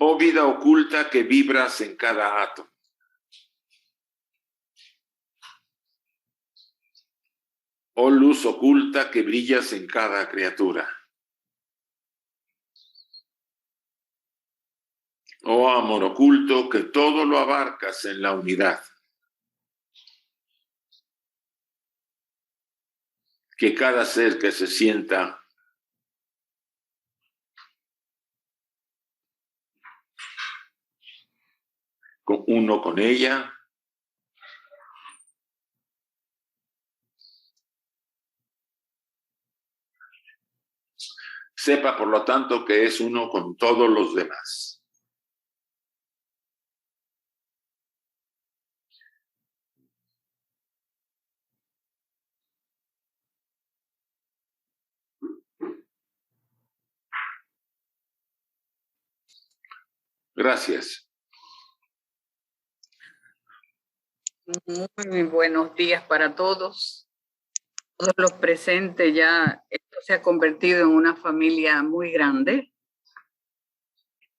Oh vida oculta que vibras en cada átomo. Oh luz oculta que brillas en cada criatura. Oh amor oculto que todo lo abarcas en la unidad. Que cada ser que se sienta uno con ella, sepa por lo tanto que es uno con todos los demás. Gracias. Muy buenos días para todos. Todos los presentes, ya esto se ha convertido en una familia muy grande,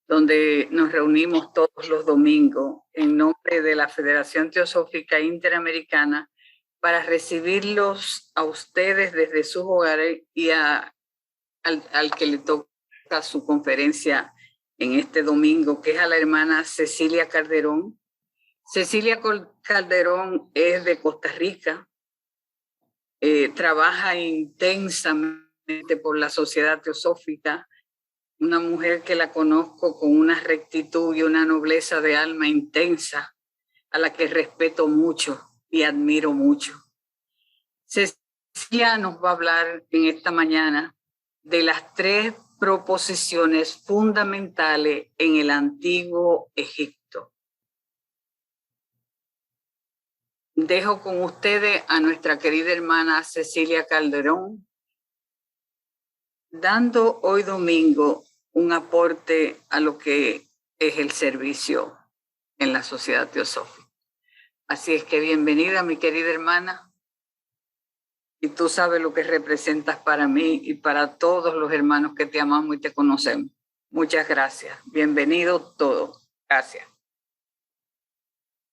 donde nos reunimos todos los domingos en nombre de la Federación Teosófica Interamericana para recibirlos a ustedes desde sus hogares y al que le toca su conferencia en este domingo, que es a la hermana Cecilia Calderón. Cecilia Calderón es de Costa Rica, trabaja intensamente por la Sociedad Teosófica, una mujer que la conozco con una rectitud y una nobleza de alma intensa, a la que respeto mucho y admiro mucho. Cecilia nos va a hablar en esta mañana de las 3 proposiciones fundamentales en el antiguo Egipto. Dejo con ustedes a nuestra querida hermana Cecilia Calderón, dando hoy domingo un aporte a lo que es el servicio en la Sociedad Teosófica. Así es que bienvenida, mi querida hermana. Y tú sabes lo que representas para mí y para todos los hermanos que te amamos y te conocemos. Muchas gracias. Bienvenido todo. Gracias.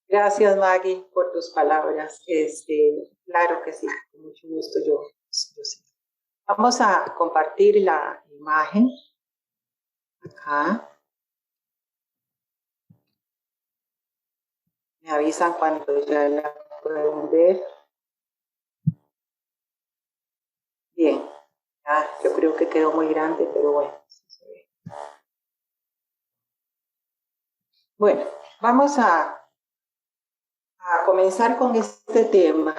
Gracias, Maggie, por tus palabras. Claro que sí, con mucho gusto yo sí. Vamos a compartir la imagen acá. Me avisan cuando ya la pueden ver. Bien, yo creo que quedó muy grande, pero bueno, sí se ve. Bueno, vamos a comenzar con este tema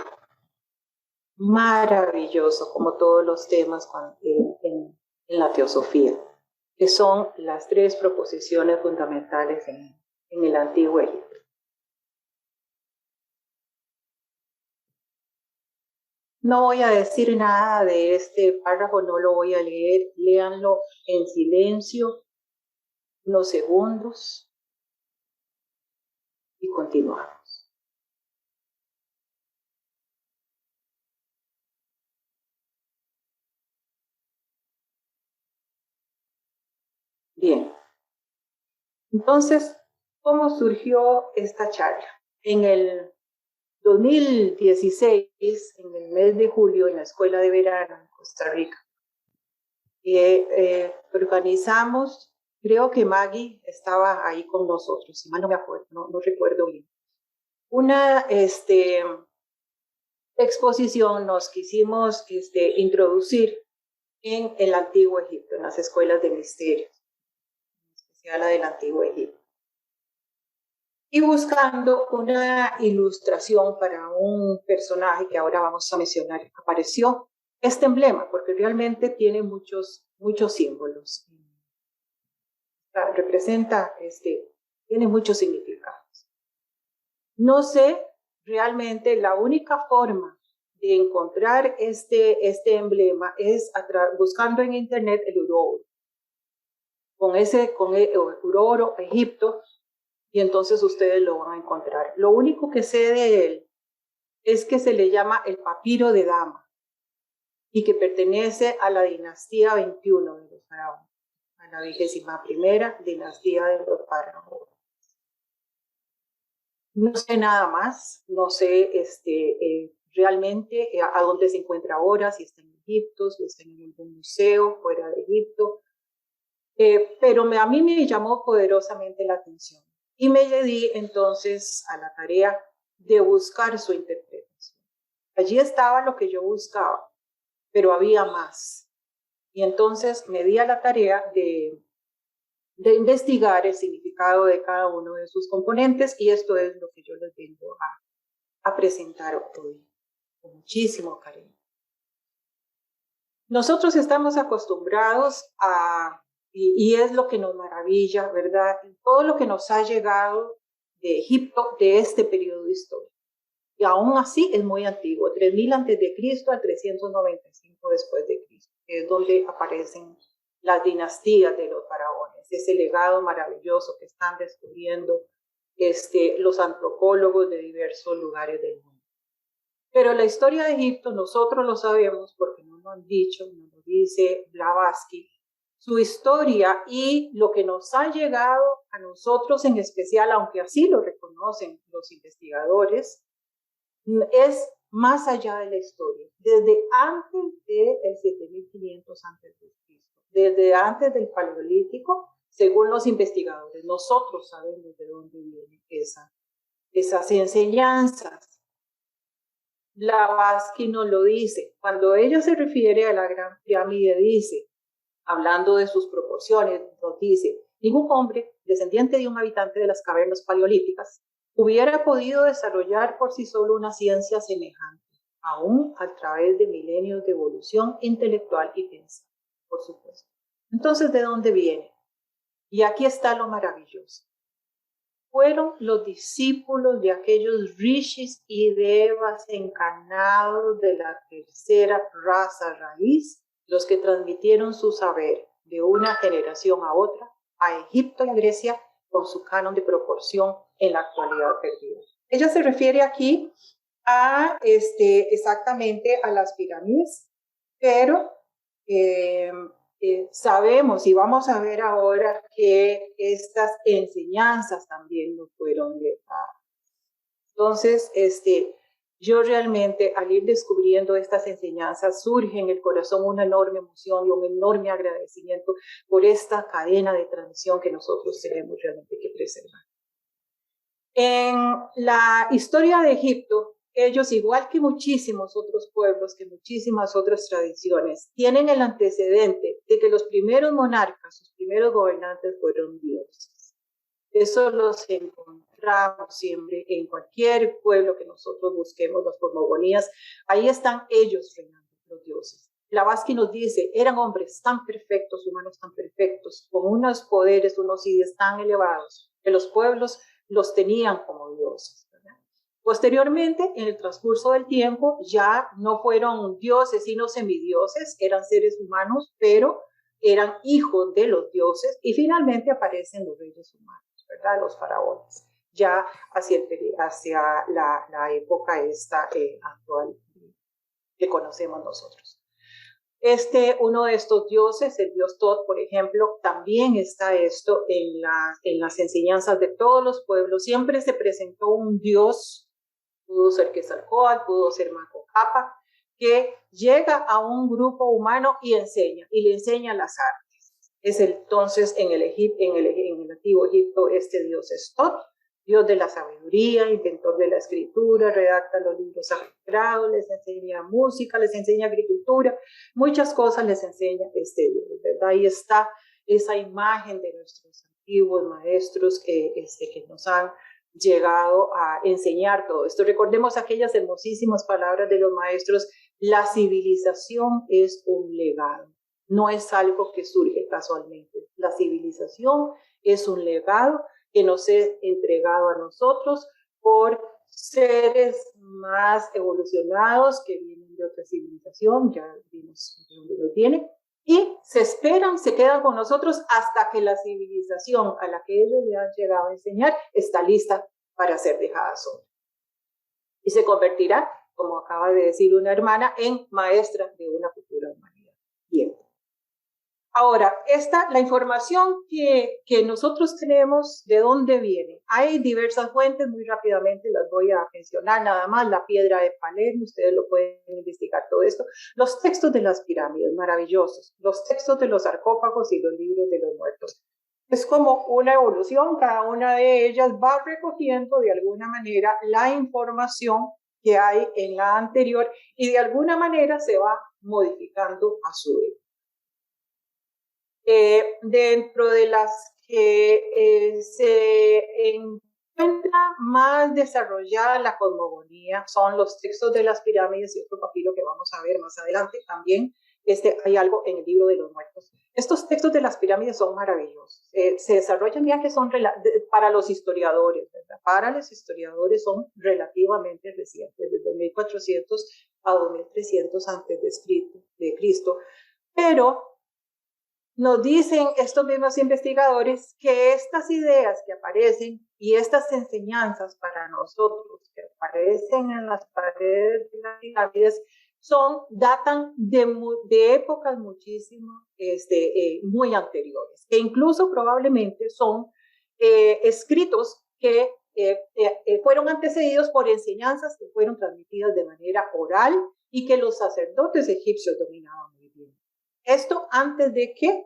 maravilloso, como todos los temas en la teosofía, que son las 3 proposiciones fundamentales en el antiguo Egipto. No voy a decir nada de este párrafo, no lo voy a leer, léanlo en silencio unos segundos y continuamos. Bien, entonces, ¿cómo surgió esta charla? En el 2016, en el mes de julio, en la escuela de verano en Costa Rica, organizamos, creo que Maggie estaba ahí con nosotros, si mal no me acuerdo, no recuerdo bien, una exposición nos quisimos introducir en el antiguo Egipto, en las escuelas de misterios, en especial la del antiguo Egipto. Y buscando una ilustración para un personaje que ahora vamos a mencionar, apareció este emblema, porque realmente tiene muchos símbolos. Representa, tiene muchos significados. No sé, realmente la única forma de encontrar este emblema es buscando en internet el Uroro. Con el Uroro, Egipto, y entonces ustedes lo van a encontrar. Lo único que sé de él es que se le llama el papiro de Dama y que pertenece a la dinastía 21 de los faraones, a la 21ª dinastía de los faraones. No sé nada más, no sé realmente a dónde se encuentra ahora, si está en Egipto, si está en algún museo fuera de Egipto, pero a mí me llamó poderosamente la atención y me di entonces a la tarea de buscar su interpretación. Allí estaba lo que yo buscaba, pero había más. Y entonces me di a la tarea de investigar el significado de cada uno de sus componentes, y esto es lo que yo les vengo a presentar hoy con muchísimo cariño. Nosotros estamos acostumbrados y es lo que nos maravilla, ¿verdad? Todo lo que nos ha llegado de Egipto, de este periodo histórico. Y aún así es muy antiguo, 3000 a.C. al 395 después de Cristo, que es donde aparecen las dinastías de los faraones, ese legado maravilloso que están descubriendo los antropólogos de diversos lugares del mundo. Pero la historia de Egipto nosotros lo sabemos porque nos lo han dicho, nos lo dice Blavatsky, su historia y lo que nos ha llegado a nosotros en especial, aunque así lo reconocen los investigadores, es más allá de la historia, desde antes del 7500 a.C., desde antes del Paleolítico, según los investigadores. Nosotros sabemos de dónde vienen esas enseñanzas. Blavatsky nos lo dice. Cuando ella se refiere a la Gran Pirámide, dice, hablando de sus proporciones, nos dice, ningún hombre descendiente de un habitante de las cavernas paleolíticas hubiera podido desarrollar por sí solo una ciencia semejante, aún a través de milenios de evolución intelectual y pensar, por supuesto. Entonces, ¿de dónde viene? Y aquí está lo maravilloso. Fueron los discípulos de aquellos rishis y devas encarnados de la tercera raza raíz los que transmitieron su saber de una generación a otra, a Egipto y a Grecia, con su canon de proporción en la actualidad perdida. Ella se refiere aquí a exactamente a las pirámides, pero sabemos y vamos a ver ahora que estas enseñanzas también nos fueron dejadas. Entonces, yo realmente al ir descubriendo estas enseñanzas surge en el corazón una enorme emoción y un enorme agradecimiento por esta cadena de transmisión que nosotros tenemos realmente que preservar. En la historia de Egipto, ellos, igual que muchísimos otros pueblos, que muchísimas otras tradiciones, tienen el antecedente de que los primeros monarcas, sus primeros gobernantes fueron dioses. Eso los encontramos siempre en cualquier pueblo que nosotros busquemos, las cosmogonías. Ahí están ellos reinando, los dioses. Blavatsky nos dice, eran hombres tan perfectos, humanos tan perfectos, con unos poderes, unos ideas tan elevados, que los pueblos los tenían como dioses, ¿verdad? Posteriormente, en el transcurso del tiempo, ya no fueron dioses, sino semidioses, eran seres humanos, pero eran hijos de los dioses, y finalmente aparecen los reyes humanos, ¿verdad? Los faraones, ya hacia la época esta actual que conocemos nosotros. Uno de estos dioses, el dios Tot, por ejemplo, también está esto en las enseñanzas de todos los pueblos. Siempre se presentó un dios, pudo ser Quetzalcóatl, pudo ser Manco Cápac, que llega a un grupo humano y le enseña las artes. Es entonces en el antiguo Egipto este dios es Tot, dios de la sabiduría, inventor de la escritura, redacta los libros sagrados, les enseña música, les enseña agricultura, muchas cosas les enseña este dios, ¿verdad? Ahí está esa imagen de nuestros antiguos maestros que nos han llegado a enseñar todo esto. Recordemos aquellas hermosísimas palabras de los maestros: la civilización es un legado, no es algo que surge casualmente. La civilización es un legado que nos es entregado a nosotros por seres más evolucionados que vienen de otra civilización, ya vimos de dónde lo tienen, y se quedan con nosotros hasta que la civilización a la que ellos le han llegado a enseñar está lista para ser dejada sola. Y se convertirá, como acaba de decir una hermana, en maestra de una futura humanidad. Bien. Ahora, la información que nosotros tenemos, ¿de dónde viene? Hay diversas fuentes, muy rápidamente las voy a mencionar, nada más la piedra de Palermo, ustedes lo pueden investigar todo esto, los textos de las pirámides, maravillosos, los textos de los sarcófagos y los libros de los muertos. Es como una evolución, cada una de ellas va recogiendo de alguna manera la información que hay en la anterior y de alguna manera se va modificando a su vez. Dentro de las que se encuentra más desarrollada la cosmogonía son los textos de las pirámides y otro papiro que vamos a ver más adelante. También hay algo en el libro de los muertos. Estos textos de las pirámides son maravillosos. Se desarrollan ya que son para los historiadores, ¿verdad? Para los historiadores son relativamente recientes, de 2400 a 2300 antes de Cristo, pero nos dicen estos mismos investigadores que estas ideas que aparecen y estas enseñanzas para nosotros que aparecen en las paredes de las pirámides datan de épocas muchísimo muy anteriores, que incluso probablemente son escritos que fueron antecedidos por enseñanzas que fueron transmitidas de manera oral y que los sacerdotes egipcios dominaban muy bien. Esto antes de que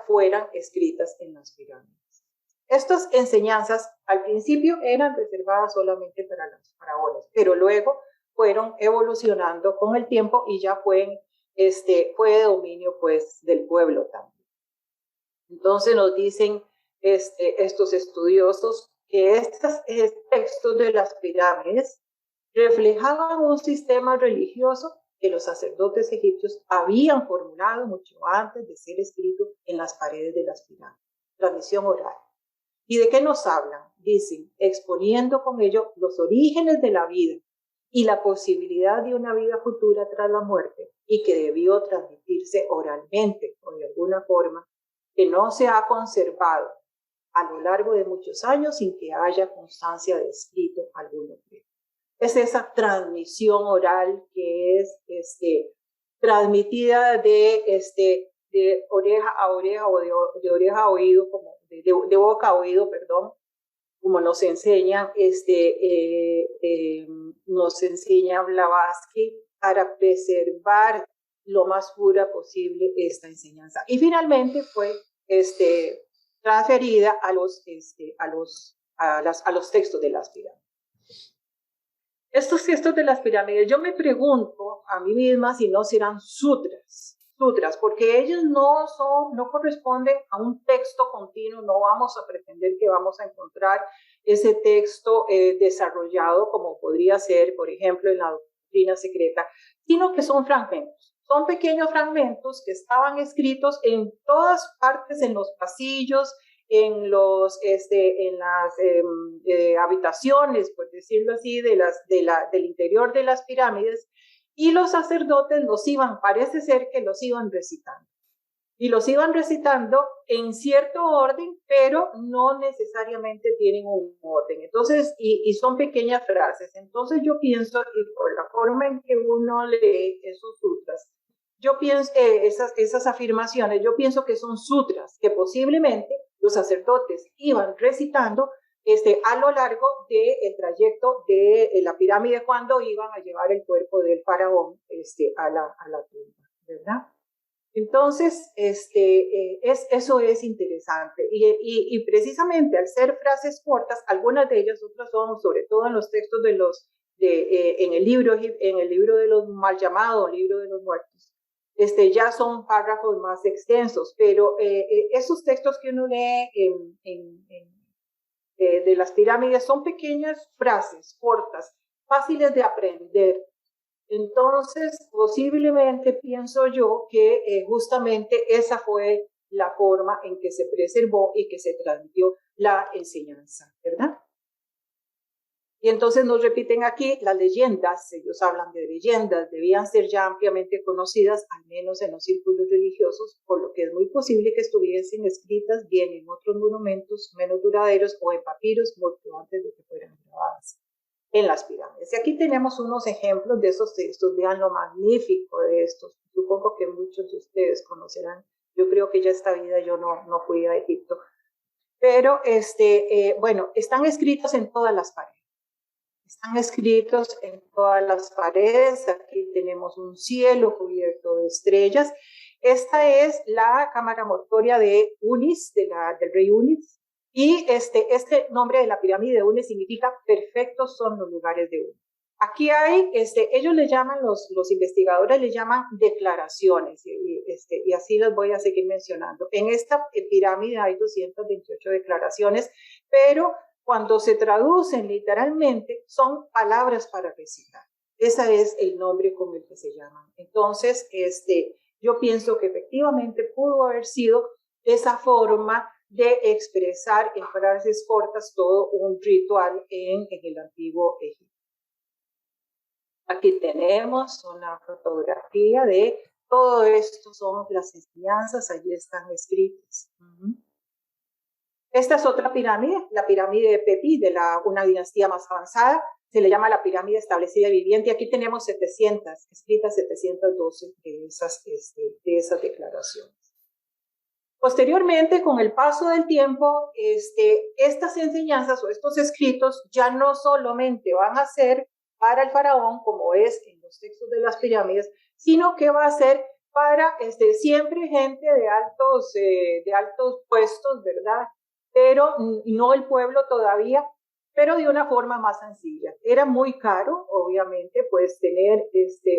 fueran escritas en las pirámides. Estas enseñanzas al principio eran reservadas solamente para los faraones, pero luego fueron evolucionando con el tiempo y ya fue de dominio pues del pueblo también. Entonces nos dicen estos estudiosos que estos textos de las pirámides reflejaban un sistema religioso que los sacerdotes egipcios habían formulado mucho antes de ser escrito en las paredes de las pirámides. Transmisión oral. ¿Y de qué nos hablan? Dicen, exponiendo con ello los orígenes de la vida y la posibilidad de una vida futura tras la muerte y que debió transmitirse oralmente o de alguna forma que no se ha conservado a lo largo de muchos años sin que haya constancia de escrito alguno. Es esa transmisión oral que es transmitida de oreja a oreja o de oreja a oído, como de boca a oído, perdón, como nos enseña Blavatsky, para preservar lo más pura posible esta enseñanza. Y finalmente fue transferida a los textos de las pirámides. Estos textos de las pirámides, yo me pregunto a mí misma si no serán sutras, porque ellos no corresponden a un texto continuo, no vamos a pretender que vamos a encontrar ese texto desarrollado como podría ser, por ejemplo, en la doctrina secreta, sino que son fragmentos. Son pequeños fragmentos que estaban escritos en todas partes, en los pasillos, en las habitaciones, por decirlo así, del interior de las pirámides, y los sacerdotes parece ser que los iban recitando. Y los iban recitando en cierto orden, pero no necesariamente tienen un orden. Entonces, y son pequeñas frases. Entonces yo pienso que por la forma en que uno lee esos sutras, yo pienso esas afirmaciones, yo pienso que son sutras que posiblemente los sacerdotes iban recitando a lo largo del trayecto de la pirámide cuando iban a llevar el cuerpo del faraón a la tumba, ¿verdad? Entonces, eso es interesante. Y precisamente al ser frases cortas, algunas de ellas, otras son, sobre todo en los textos en el libro de los mal llamados, libro de los muertos, ya son párrafos más extensos, pero esos textos que uno lee de las pirámides son pequeñas frases cortas, fáciles de aprender. Entonces, posiblemente pienso yo que justamente esa fue la forma en que se preservó y que se transmitió la enseñanza, ¿verdad? Y entonces nos repiten aquí las leyendas, ellos hablan de leyendas, debían ser ya ampliamente conocidas, al menos en los círculos religiosos, por lo que es muy posible que estuviesen escritas bien en otros monumentos menos duraderos o en papiros mucho antes de que fueran grabadas en las pirámides. Y aquí tenemos unos ejemplos de esos textos, vean lo magnífico de estos. Supongo que muchos de ustedes conocerán Yo creo que ya esta vida yo no fui a Egipto. Pero, bueno, están escritos en todas las paredes. Están escritos en todas las paredes. Aquí tenemos un cielo cubierto de estrellas. Esta es la cámara mortuoria de Unis, del rey Unis. Y este nombre de la pirámide de Unis significa perfectos son los lugares de Unis. Aquí hay, ellos le llaman, los investigadores le llaman declaraciones, y así las voy a seguir mencionando. En esta pirámide hay 228 declaraciones, pero cuando se traducen literalmente son palabras para recitar. Ese es el nombre con el que se llaman. Entonces, yo pienso que efectivamente pudo haber sido esa forma de expresar en frases cortas todo un ritual en el antiguo Egipto. Aquí tenemos una fotografía de todo esto, son las enseñanzas, allí están escritas. Esta es otra pirámide, la pirámide de Pepi, de una dinastía más avanzada, se le llama la pirámide establecida y viviente. Aquí tenemos 700, escritas 712 de esas declaraciones. Posteriormente, con el paso del tiempo, estas enseñanzas o estos escritos ya no solamente van a ser para el faraón, como es en los textos de las pirámides, sino que va a ser para siempre gente de altos puestos, ¿verdad? Pero no el pueblo todavía, pero de una forma más sencilla. Era muy caro, obviamente, pues tener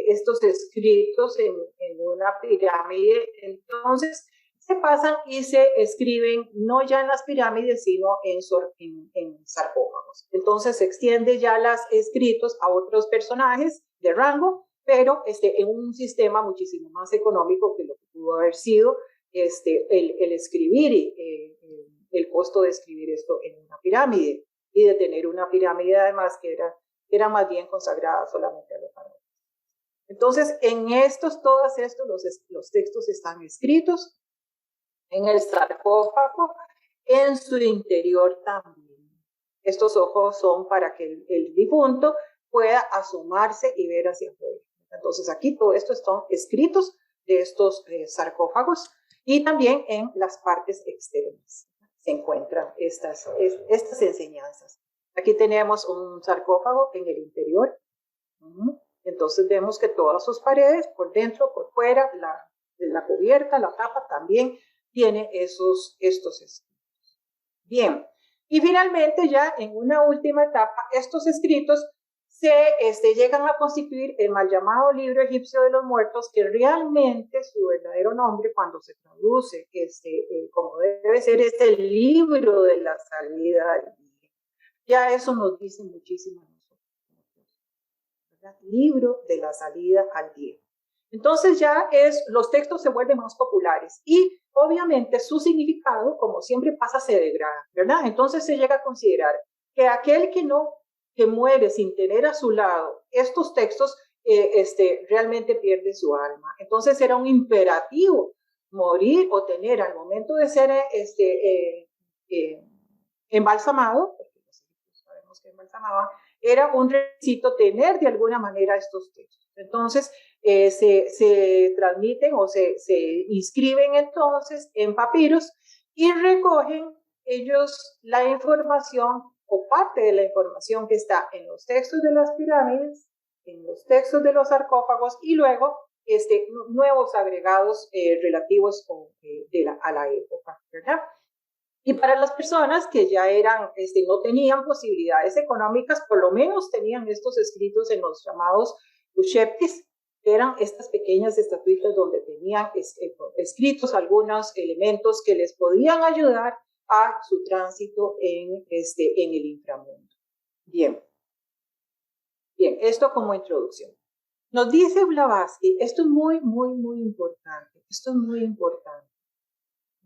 estos escritos en una pirámide. Entonces se pasan y se escriben no ya en las pirámides, sino en sarcófagos. Entonces se extiende ya los escritos a otros personajes de rango, pero en un sistema muchísimo más económico que lo que pudo haber sido el escribir, el costo de escribir esto en una pirámide y de tener una pirámide además que era más bien consagrada solamente a los faraones. Entonces, todos estos, los textos están escritos en el sarcófago, en su interior también. Estos ojos son para que el difunto pueda asomarse y ver hacia afuera. Entonces aquí todo esto están escritos de estos sarcófagos y también en las partes externas se encuentran estas enseñanzas. Aquí tenemos un sarcófago en el interior. Entonces vemos que todas sus paredes, por dentro, por fuera, la cubierta, la tapa también tiene estos escritos. Bien, y finalmente ya en una última etapa, estos escritos se llegan a constituir el mal llamado libro egipcio de los muertos, que realmente su verdadero nombre cuando se traduce como debe ser es el libro de la salida al día. Ya eso nos dice muchísimo a nosotros, ¿verdad? Libro de la salida al día. Entonces ya los textos se vuelven más populares y obviamente su significado, como siempre pasa, se degrada, ¿verdad? Entonces se llega a considerar que aquel que muere sin tener a su lado estos textos, realmente pierde su alma. Entonces era un imperativo morir o tener al momento de ser embalsamado, porque los egipcios sabemos que embalsamaban, era un requisito tener de alguna manera estos textos. Entonces se transmiten o se inscriben entonces en papiros y recogen ellos la información o parte de la información que está en los textos de las pirámides, en los textos de los sarcófagos y luego nuevos agregados relativos a la época, ¿verdad? Y para las personas que ya no tenían posibilidades económicas, por lo menos tenían estos escritos en los llamados usheptis, que eran estas pequeñas estatuitas donde tenían escritos algunos elementos que les podían ayudar a su tránsito en el inframundo. Bien, esto como introducción. Nos dice Blavatsky, esto es muy, muy, muy importante,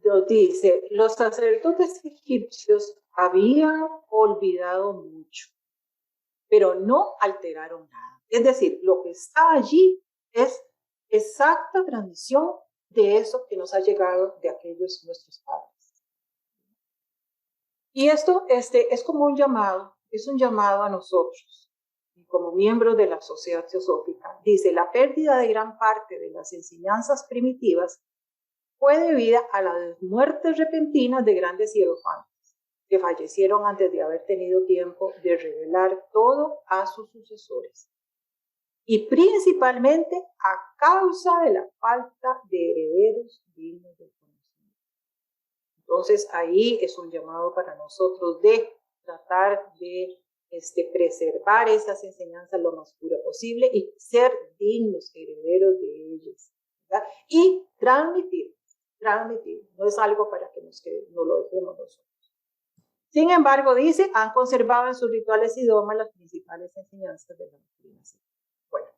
Nos dice, los sacerdotes egipcios habían olvidado mucho, pero no alteraron nada. Es decir, lo que está allí es exacta transmisión de eso que nos ha llegado de aquellos nuestros padres. Y esto es como un llamado a nosotros, como miembros de la sociedad teosófica. Dice, la pérdida de gran parte de las enseñanzas primitivas fue debida a las muertes repentinas de grandes hierofantes que fallecieron antes de haber tenido tiempo de revelar todo a sus sucesores, y principalmente a causa de la falta de herederos dignos del conocimiento. Entonces ahí es un llamado para nosotros de tratar de preservar esas enseñanzas lo más pura posible y ser dignos herederos de ellas, ¿verdad? Y transmitir, no es algo para que no lo dejemos nosotros. Sin embargo, dice, han conservado en sus rituales y dogmas las principales enseñanzas de la doctrina. Bueno,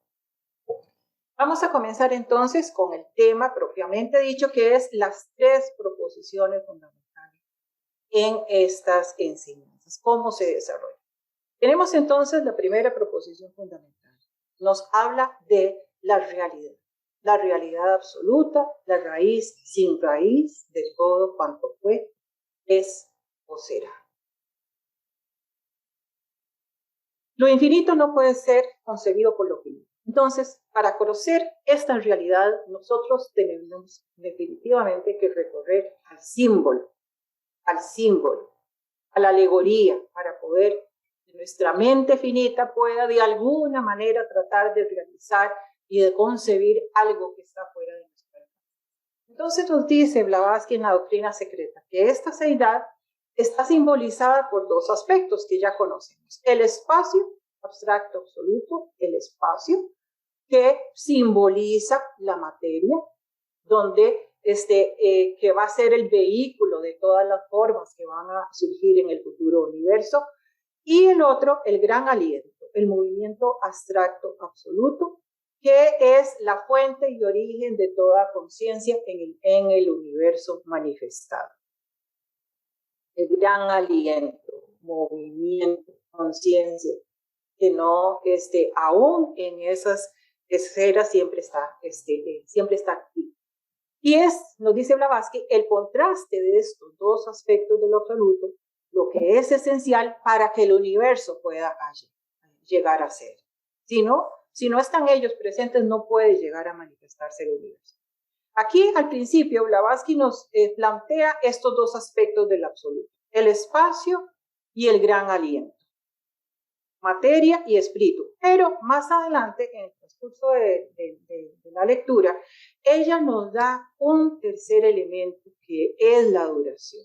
vamos a comenzar entonces con el tema propiamente dicho, que es las 3 proposiciones fundamentales en estas enseñanzas. ¿Cómo se desarrolla? Tenemos entonces la primera proposición fundamental. Nos habla de la realidad absoluta, la raíz sin raíz de todo cuanto fue, es o será. Lo infinito no puede ser concebido por lo finito. Entonces, para conocer esta realidad, nosotros tenemos definitivamente que recorrer al símbolo, a la alegoría, para poder que nuestra mente finita pueda de alguna manera tratar de realizar y de concebir algo que está fuera de nuestra vida. Entonces nos dice Blavatsky en la doctrina secreta que esta seidad está simbolizada por 2 aspectos que ya conocemos. El espacio abstracto absoluto, el espacio que simboliza la materia, donde que va a ser el vehículo de todas las formas que van a surgir en el futuro universo, y el otro, el gran aliento, el movimiento abstracto absoluto, que es la fuente y origen de toda conciencia en el universo manifestado. El gran aliento, movimiento, conciencia, que no, aún en esas esferas siempre está activo. Y nos dice Blavatsky, el contraste de estos 2 aspectos de lo absoluto, lo que es esencial para que el universo pueda llegar a ser. Si no están ellos presentes, no puede llegar a manifestarse el universo. Aquí al principio Blavatsky nos plantea estos 2 aspectos del absoluto, el espacio y el gran aliento, materia y espíritu. Pero más adelante, en el transcurso de la lectura, ella nos da un tercer elemento que es la duración.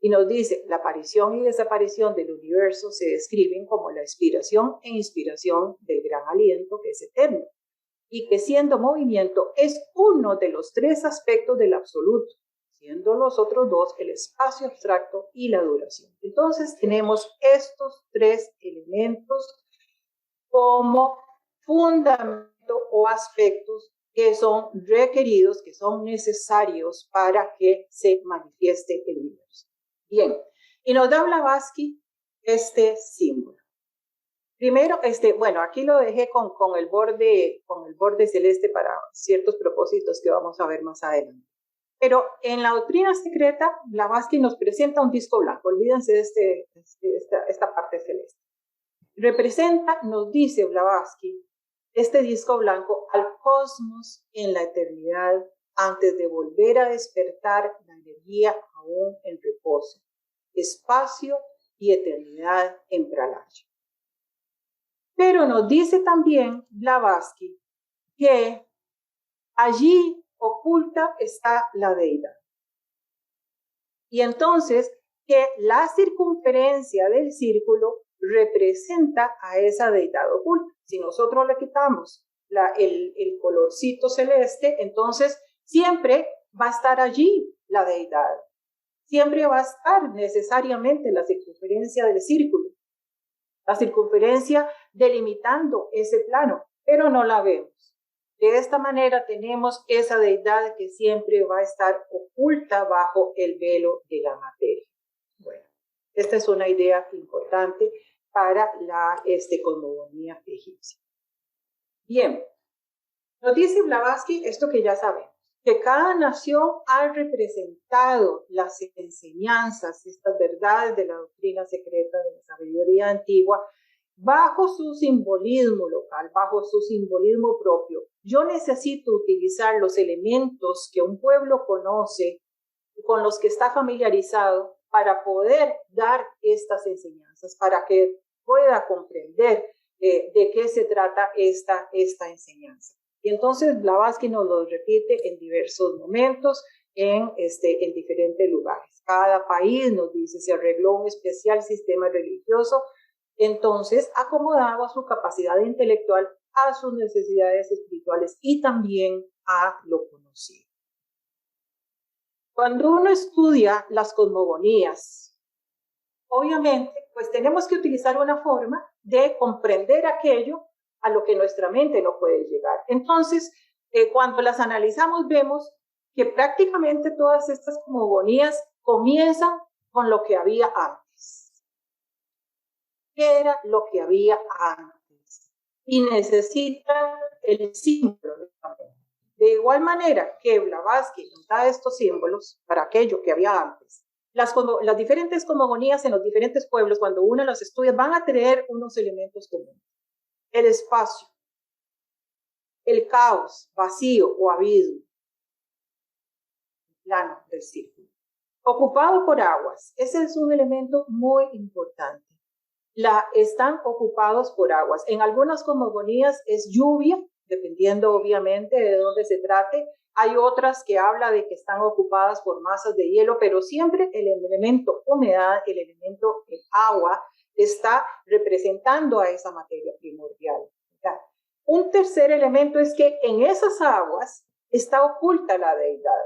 Y nos dice, la aparición y desaparición del universo se describen como la expiración e inspiración del gran aliento que es eterno, y que siendo movimiento es uno de los 3 aspectos del absoluto, siendo los otros 2 el espacio abstracto y la duración. Entonces tenemos estos 3 elementos como fundamento o aspectos que son requeridos, que son necesarios para que se manifieste el universo. Bien, y nos da Blavatsky este símbolo. Primero, bueno, aquí lo dejé con el borde celeste para ciertos propósitos que vamos a ver más adelante. Pero en la doctrina secreta, Blavatsky nos presenta un disco blanco. Olvídense de esta parte celeste. Representa, nos dice Blavatsky, este disco blanco al cosmos en la eternidad antes de volver a despertar la energía aún en reposo, espacio y eternidad en pralaya. Pero nos dice también Blavatsky que allí oculta está la deidad. Y entonces que la circunferencia del círculo representa a esa deidad oculta. Si nosotros le quitamos el colorcito celeste, entonces siempre va a estar allí la deidad. Siempre va a estar necesariamente la circunferencia del círculo, la circunferencia delimitando ese plano, pero no la vemos. De esta manera tenemos esa deidad que siempre va a estar oculta bajo el velo de la materia. Bueno, esta es una idea importante para la cosmogonía egipcia. Bien, nos dice Blavatsky esto que ya sabemos, que cada nación ha representado las enseñanzas, estas verdades de la doctrina secreta de la sabiduría antigua bajo su simbolismo local, bajo su simbolismo propio. Yo necesito utilizar los elementos que un pueblo conoce, con los que está familiarizado, para poder dar estas enseñanzas, para que pueda comprender de qué se trata esta enseñanza. Y entonces Blavatsky nos lo repite en diversos momentos, en diferentes lugares. Cada país, nos dice, se arregló un especial sistema religioso, entonces acomodado a su capacidad intelectual, a sus necesidades espirituales y también a lo conocido. Cuando uno estudia las cosmogonías, obviamente, pues tenemos que utilizar una forma de comprender aquello a lo que nuestra mente no puede llegar. Entonces, cuando las analizamos, vemos que prácticamente todas estas cosmogonías comienzan con lo que había antes. ¿Qué era lo que había antes? Y necesitan el símbolo. De igual manera que Blavatsky nos da estos símbolos para aquello que había antes, las diferentes cosmogonías en los diferentes pueblos, cuando uno las estudia, van a tener unos elementos comunes. El espacio, el caos, vacío o abismo, plano del círculo. Ocupado por aguas, ese es un elemento muy importante. Están ocupados por aguas. En algunas cosmogonías es lluvia, dependiendo obviamente de dónde se trate. Hay otras que habla de que están ocupadas por masas de hielo, pero siempre el elemento humedad, el elemento agua, está representando a esa materia primordial. ¿Verdad? Un tercer elemento es que en esas aguas está oculta la deidad.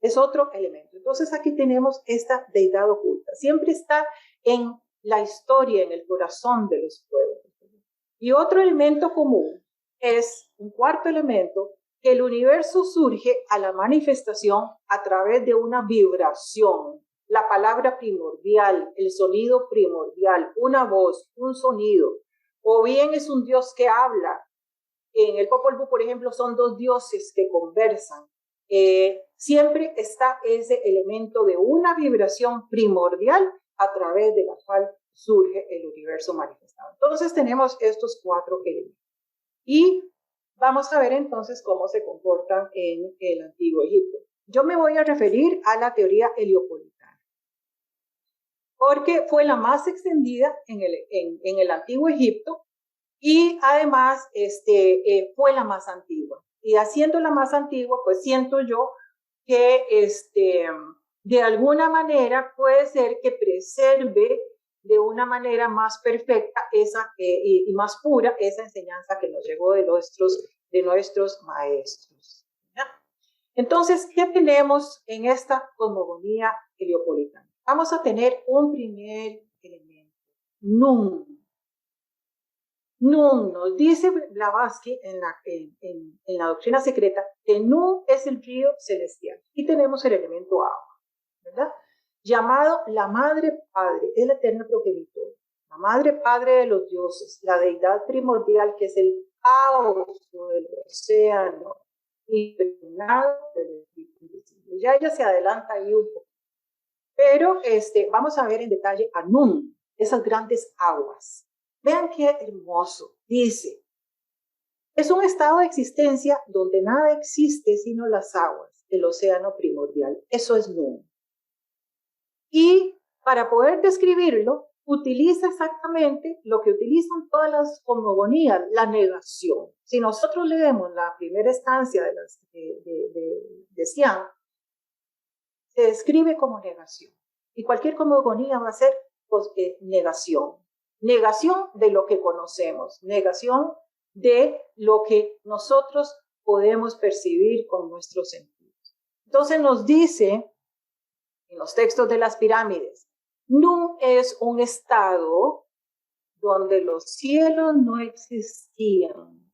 Es otro elemento. Entonces aquí tenemos esta deidad oculta. Siempre está en la historia, en el corazón de los pueblos. Y otro elemento común es, un cuarto elemento, que el universo surge a la manifestación a través de una vibración. La palabra primordial, el sonido primordial, una voz, un sonido. O bien es un Dios que habla. En el Popol Vuh, por ejemplo, son dos dioses que conversan. Siempre está ese elemento de una vibración primordial a través de la cual surge el universo manifestado. Entonces tenemos estos cuatro elementos. Y vamos a ver entonces cómo se comportan en el Antiguo Egipto. Yo me voy a referir a la teoría heliopolitana, porque fue la más extendida en el Antiguo Egipto y además fue la más antigua. Y haciendo la más antigua, pues siento yo que de alguna manera puede ser que preserve de una manera más perfecta y más pura esa enseñanza que nos llegó de nuestros maestros. ¿Ya? Entonces, ¿qué tenemos en esta cosmogonía heliopolitana? Vamos a tener un primer elemento, Nun. Nun, nos dice Blavatsky en la doctrina secreta, que Nun es el río celestial. Y tenemos el elemento agua, ¿verdad? Llamado la madre padre, es la eterna progenitora, la madre padre de los dioses, la deidad primordial que es el caos del océano, impregnado del espíritu invisible. Ya ella se adelanta ahí un poco. Pero vamos a ver en detalle a Nun, esas grandes aguas. Vean qué hermoso. Dice, es un estado de existencia donde nada existe sino las aguas, el océano primordial. Eso es Nun. Y para poder describirlo, utiliza exactamente lo que utilizan todas las cosmogonías, la negación. Si nosotros leemos la primera estancia de Xian, se describe como negación. Y cualquier cosmogonía va a ser negación. Negación de lo que conocemos, negación de lo que nosotros podemos percibir con nuestros sentidos. Entonces nos dice en los textos de las pirámides, Nun es un estado donde los cielos no existían,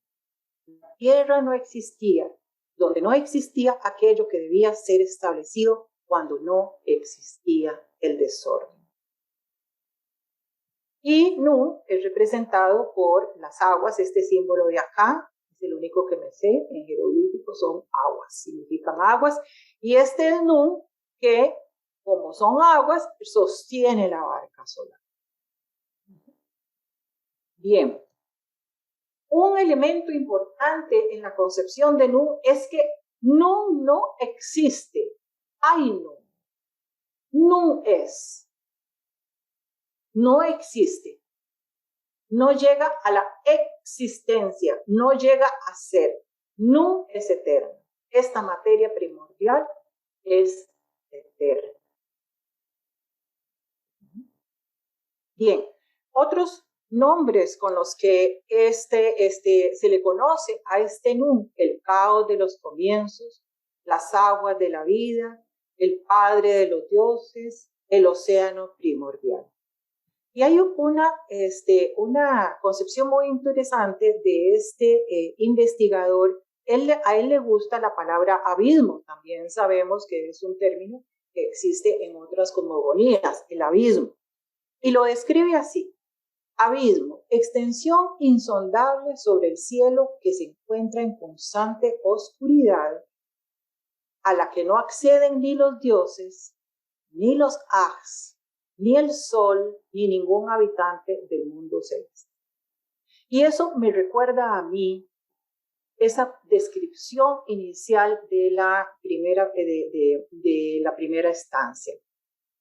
la tierra no existía, donde no existía aquello que debía ser establecido cuando no existía el desorden. Y Nun es representado por las aguas, este símbolo de acá, es el único que me sé, en jeroglífico son aguas, significan aguas, y este es Nun que, como son aguas, sostiene la barca solar. Bien, un elemento importante en la concepción de Nun es que Nun no existe. Hay Nun. Nun es. No existe. No llega a la existencia. No llega a ser. Nun es eterno. Esta materia primordial es eterna. Bien, otros nombres con los que se le conoce a este Nun: el caos de los comienzos, las aguas de la vida, el padre de los dioses, el océano primordial. Y hay una concepción muy interesante de este investigador. A él le gusta la palabra abismo. También sabemos que es un término que existe en otras cosmogonías, el abismo. Y lo describe así: abismo, extensión insondable sobre el cielo que se encuentra en constante oscuridad, a la que no acceden ni los dioses, ni los Ags, ni el sol, ni ningún habitante del mundo celeste. Y eso me recuerda a mí esa descripción inicial de la primera estancia.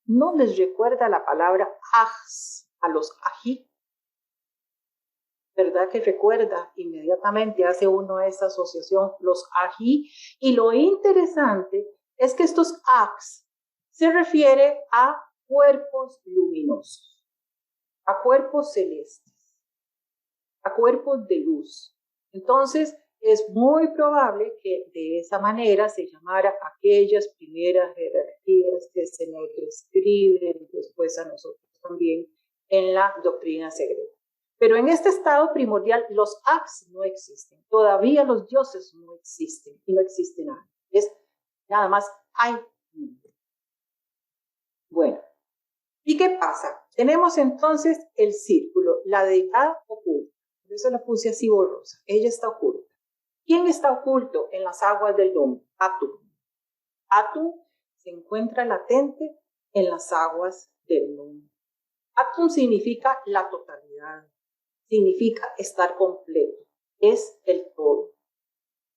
¿No les recuerda la palabra Ags a los Ají? ¿Verdad que recuerda? Inmediatamente hace uno esa asociación, los Ají. Y lo interesante es que estos Ags se refiere a cuerpos luminosos, a cuerpos celestes, a cuerpos de luz. Entonces, es muy probable que de esa manera se llamara aquellas primeras jerarquías que se nos describen después a nosotros también en la doctrina secreta. Pero en este estado primordial los Ags no existen, todavía los dioses no existen y no existe nada. Es nada más hay. Bueno, ¿y qué pasa? Tenemos entonces el círculo, la deidad oculta. Por eso la puse así borrosa. Ella está oculta. ¿Quién está oculto en las aguas del Nun? Atum. Atum se encuentra latente en las aguas del Nun. Atum significa la totalidad, significa estar completo, es el todo.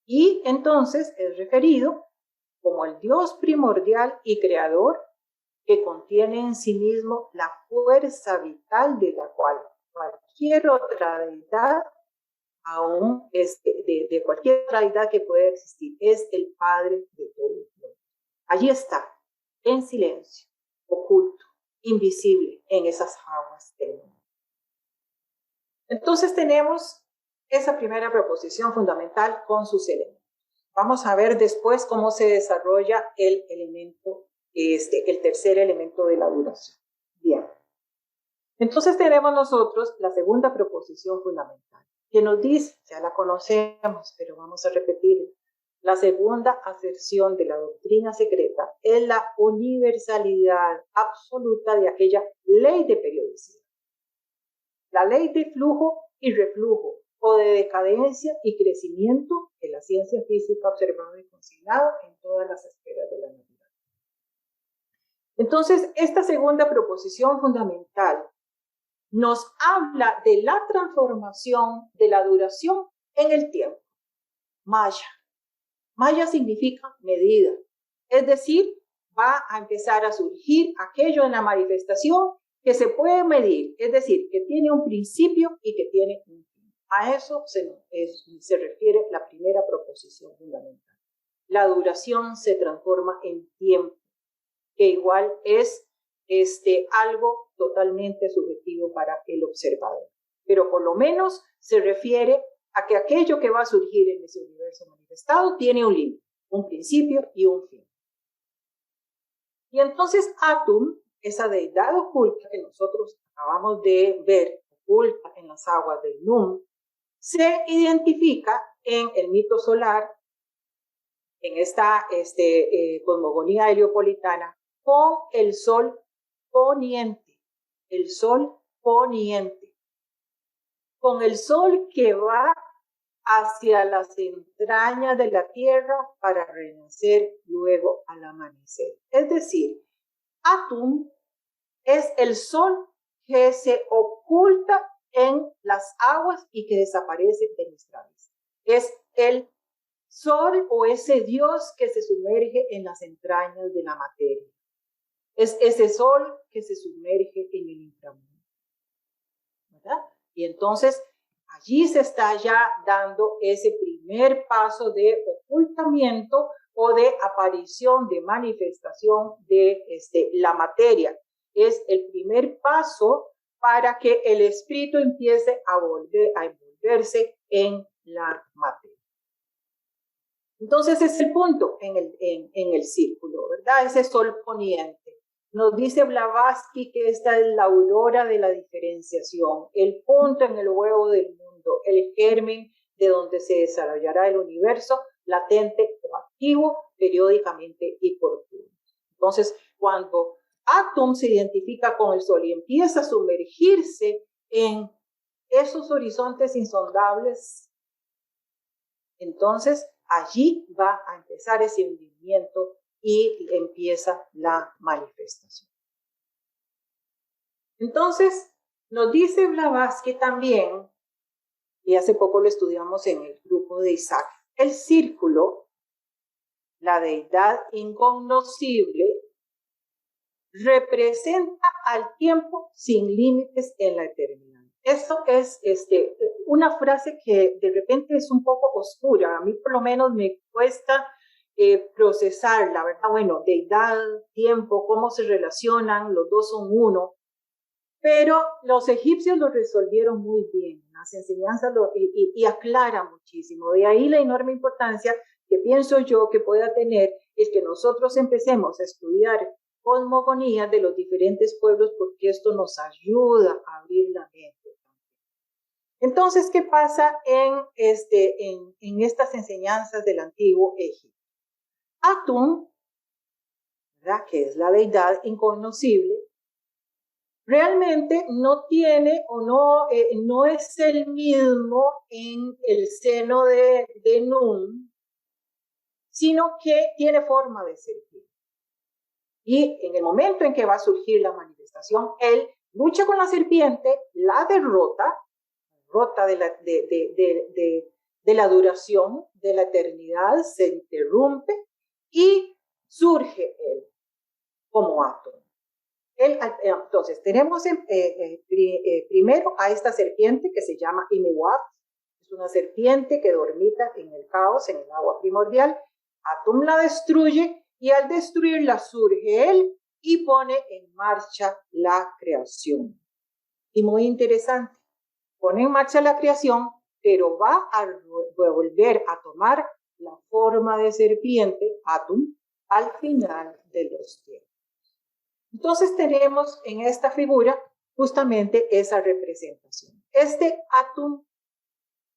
Y entonces es referido como el Dios primordial y creador que contiene en sí mismo la fuerza vital de la cual cualquier otra deidad, aún de cualquier otra deidad que pueda existir, es el Padre de todo. Allí está, en silencio, oculto, invisible en esas aguas del mundo. Entonces tenemos esa primera proposición fundamental con sus elementos. Vamos a ver después cómo se desarrolla el elemento, el tercer elemento de la duración. Bien. Entonces tenemos nosotros la segunda proposición fundamental, que nos dice, ya la conocemos, pero vamos a repetir. La segunda aserción de la doctrina secreta es la universalidad absoluta de aquella ley de periodicidad. La ley de flujo y reflujo, o de decadencia y crecimiento que la ciencia física ha observado y consignado en todas las esferas de la naturaleza. Entonces, esta segunda proposición fundamental nos habla de la transformación de la duración en el tiempo. Maya. Maya significa medida, es decir, va a empezar a surgir aquello en la manifestación que se puede medir, es decir, que tiene un principio y que tiene un fin. A eso se refiere la primera proposición fundamental. La duración se transforma en tiempo, que igual es algo totalmente subjetivo para el observador. Pero por lo menos se refiere a que aquello que va a surgir en ese universo manifestado tiene un límite, un principio y un fin. Y entonces Atum, esa deidad oculta que nosotros acabamos de ver, oculta en las aguas del Nun, se identifica en el mito solar, en esta cosmogonía heliopolitana, con el sol poniente, el sol poniente, con el sol que va hacia las entrañas de la tierra para renacer luego al amanecer. Es decir, Atum es el sol que se oculta en las aguas y que desaparece de nuestra vista. Es el sol o ese Dios que se sumerge en las entrañas de la materia. Es ese sol que se sumerge en el inframundo, ¿verdad? Y entonces allí se está ya dando ese primer paso de ocultamiento o de aparición, de manifestación de la materia. Es el primer paso para que el espíritu empiece a envolverse en la materia. Entonces es el punto en el círculo, ¿verdad? Ese sol poniente. Nos dice Blavatsky que esta es la aurora de la diferenciación, el punto en el huevo del mundo, el germen de donde se desarrollará el universo, latente o activo, periódicamente y por turnos. Entonces, cuando Atum se identifica con el sol y empieza a sumergirse en esos horizontes insondables, entonces allí va a empezar ese hundimiento y empieza la manifestación. Entonces, nos dice Blavatsky también, y hace poco lo estudiamos en el grupo de Isaac, el círculo, la deidad incognoscible, representa al tiempo sin límites en la eternidad. Eso es una frase que de repente es un poco oscura. A mí por lo menos me cuesta procesarla, ¿verdad? Bueno, deidad, tiempo, cómo se relacionan, los dos son uno. Pero los egipcios lo resolvieron muy bien. Las enseñanzas y aclaran muchísimo. De ahí la enorme importancia que pienso yo que pueda tener es que nosotros empecemos a estudiar cosmogonías de los diferentes pueblos, porque esto nos ayuda a abrir la mente. Entonces, ¿qué pasa en estas enseñanzas del antiguo Egipto? Atum, ¿verdad?, que es la deidad incognoscible, realmente no tiene o no es el mismo en el seno de Nun, sino que tiene forma de serpiente. Y en el momento en que va a surgir la manifestación, él lucha con la serpiente, la derrota de la duración, de la eternidad, se interrumpe y surge él como Atum. Entonces, tenemos primero a esta serpiente que se llama Imiwab, es una serpiente que dormita en el caos, en el agua primordial. Atum la destruye y al destruirla surge él y pone en marcha la creación. Y muy interesante, pone en marcha la creación, pero va a volver a tomar la forma de serpiente, Atum, al final de los tiempos. Entonces tenemos en esta figura justamente esa representación. Atum,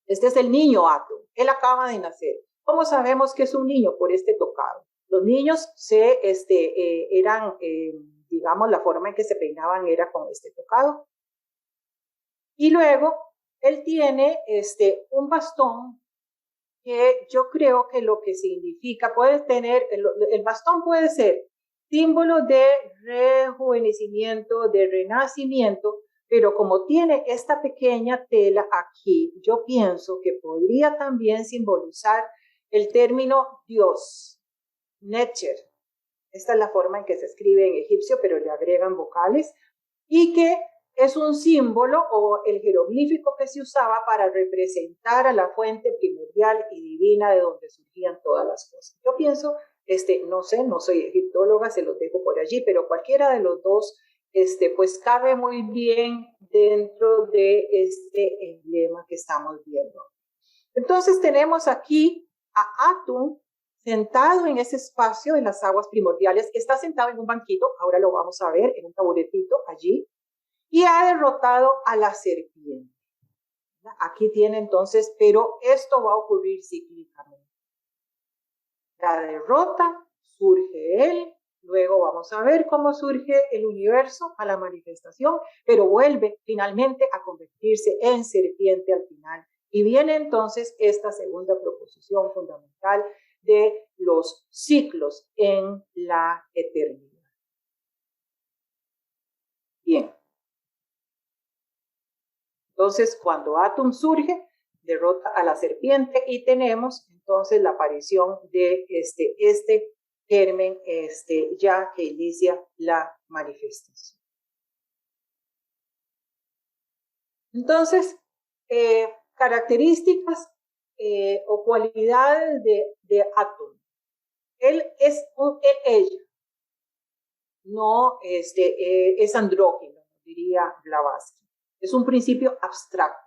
este es el niño Atum, él acaba de nacer. ¿Cómo sabemos que es un niño? Por este tocado. Los niños digamos, la forma en que se peinaban era con este tocado. Y luego él tiene un bastón que yo creo que lo que significa, puede tener, el bastón puede ser símbolo de rejuvenecimiento, de renacimiento, pero como tiene esta pequeña tela aquí, yo pienso que podría también simbolizar el término Dios, Netcher. Esta es la forma en que se escribe en egipcio, pero le agregan vocales, y que es un símbolo o el jeroglífico que se usaba para representar a la fuente primordial y divina de donde surgían todas las cosas. Yo pienso, no sé, no soy egiptóloga, se los dejo por allí, pero cualquiera de los dos, pues cabe muy bien dentro de este emblema que estamos viendo. Entonces tenemos aquí a Atum sentado en ese espacio de las aguas primordiales, está sentado en un banquito, ahora lo vamos a ver, en un taburetito allí, y ha derrotado a la serpiente. Aquí tiene entonces, pero esto va a ocurrir cíclicamente. La derrota, surge él, luego vamos a ver cómo surge el universo a la manifestación, pero vuelve finalmente a convertirse en serpiente al final. Y viene entonces esta segunda proposición fundamental de los ciclos en la eternidad. Bien. Entonces, cuando Atum surge, derrota a la serpiente y tenemos entonces la aparición de este germen ya que inicia la manifestación. Entonces, características o cualidades de Atum. Él es ella, no es andrógino, diría Blavatsky. Es un principio abstracto.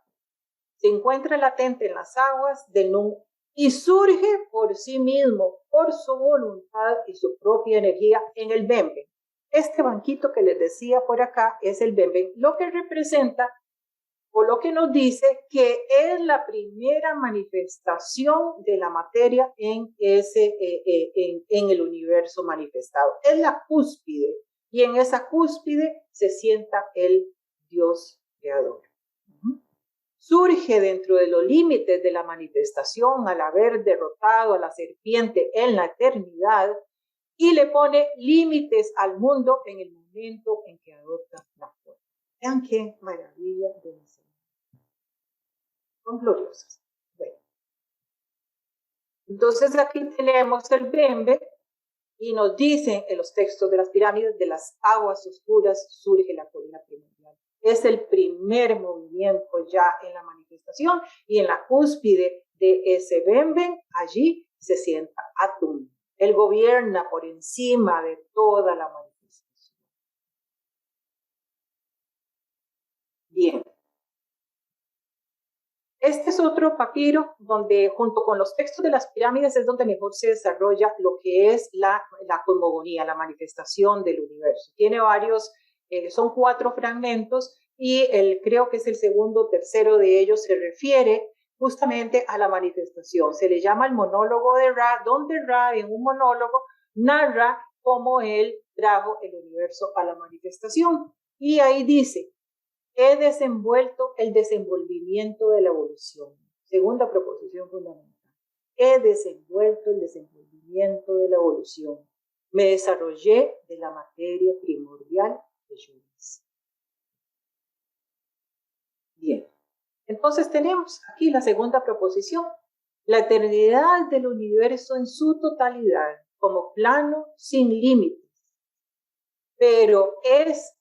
Se encuentra latente en las aguas del Nu y surge por sí mismo, por su voluntad y su propia energía en el Bemben. Este banquito que les decía por acá es el Bemben, lo que representa o lo que nos dice que es la primera manifestación de la materia en el universo manifestado. Es la cúspide y en esa cúspide se sienta el Dios creador. Surge dentro de los límites de la manifestación al haber derrotado a la serpiente en la eternidad y le pone límites al mundo en el momento en que adopta la forma. Vean qué maravilla de enseñanza. Son gloriosas. Bueno. Entonces aquí tenemos el Bembe y nos dicen en los textos de las pirámides, de las aguas oscuras surge la colina primordial. Es el primer movimiento ya en la manifestación y en la cúspide de ese Bemben, allí se sienta Atum. Él gobierna por encima de toda la manifestación. Bien. Este es otro papiro donde junto con los textos de las pirámides es donde mejor se desarrolla lo que es la cosmogonía, la manifestación del universo. Tiene varios, son 4 fragmentos y creo que es el segundo o tercero de ellos se refiere justamente a la manifestación. Se le llama el monólogo de Ra, donde Ra en un monólogo narra cómo él trajo el universo a la manifestación. Y ahí dice: he desenvuelto el desenvolvimiento de la evolución. Segunda proposición fundamental. He desenvuelto el desenvolvimiento de la evolución. Me desarrollé de la materia primordial de Yunis. Bien. Entonces tenemos aquí la segunda proposición. La eternidad del universo en su totalidad, como plano sin límites. Pero es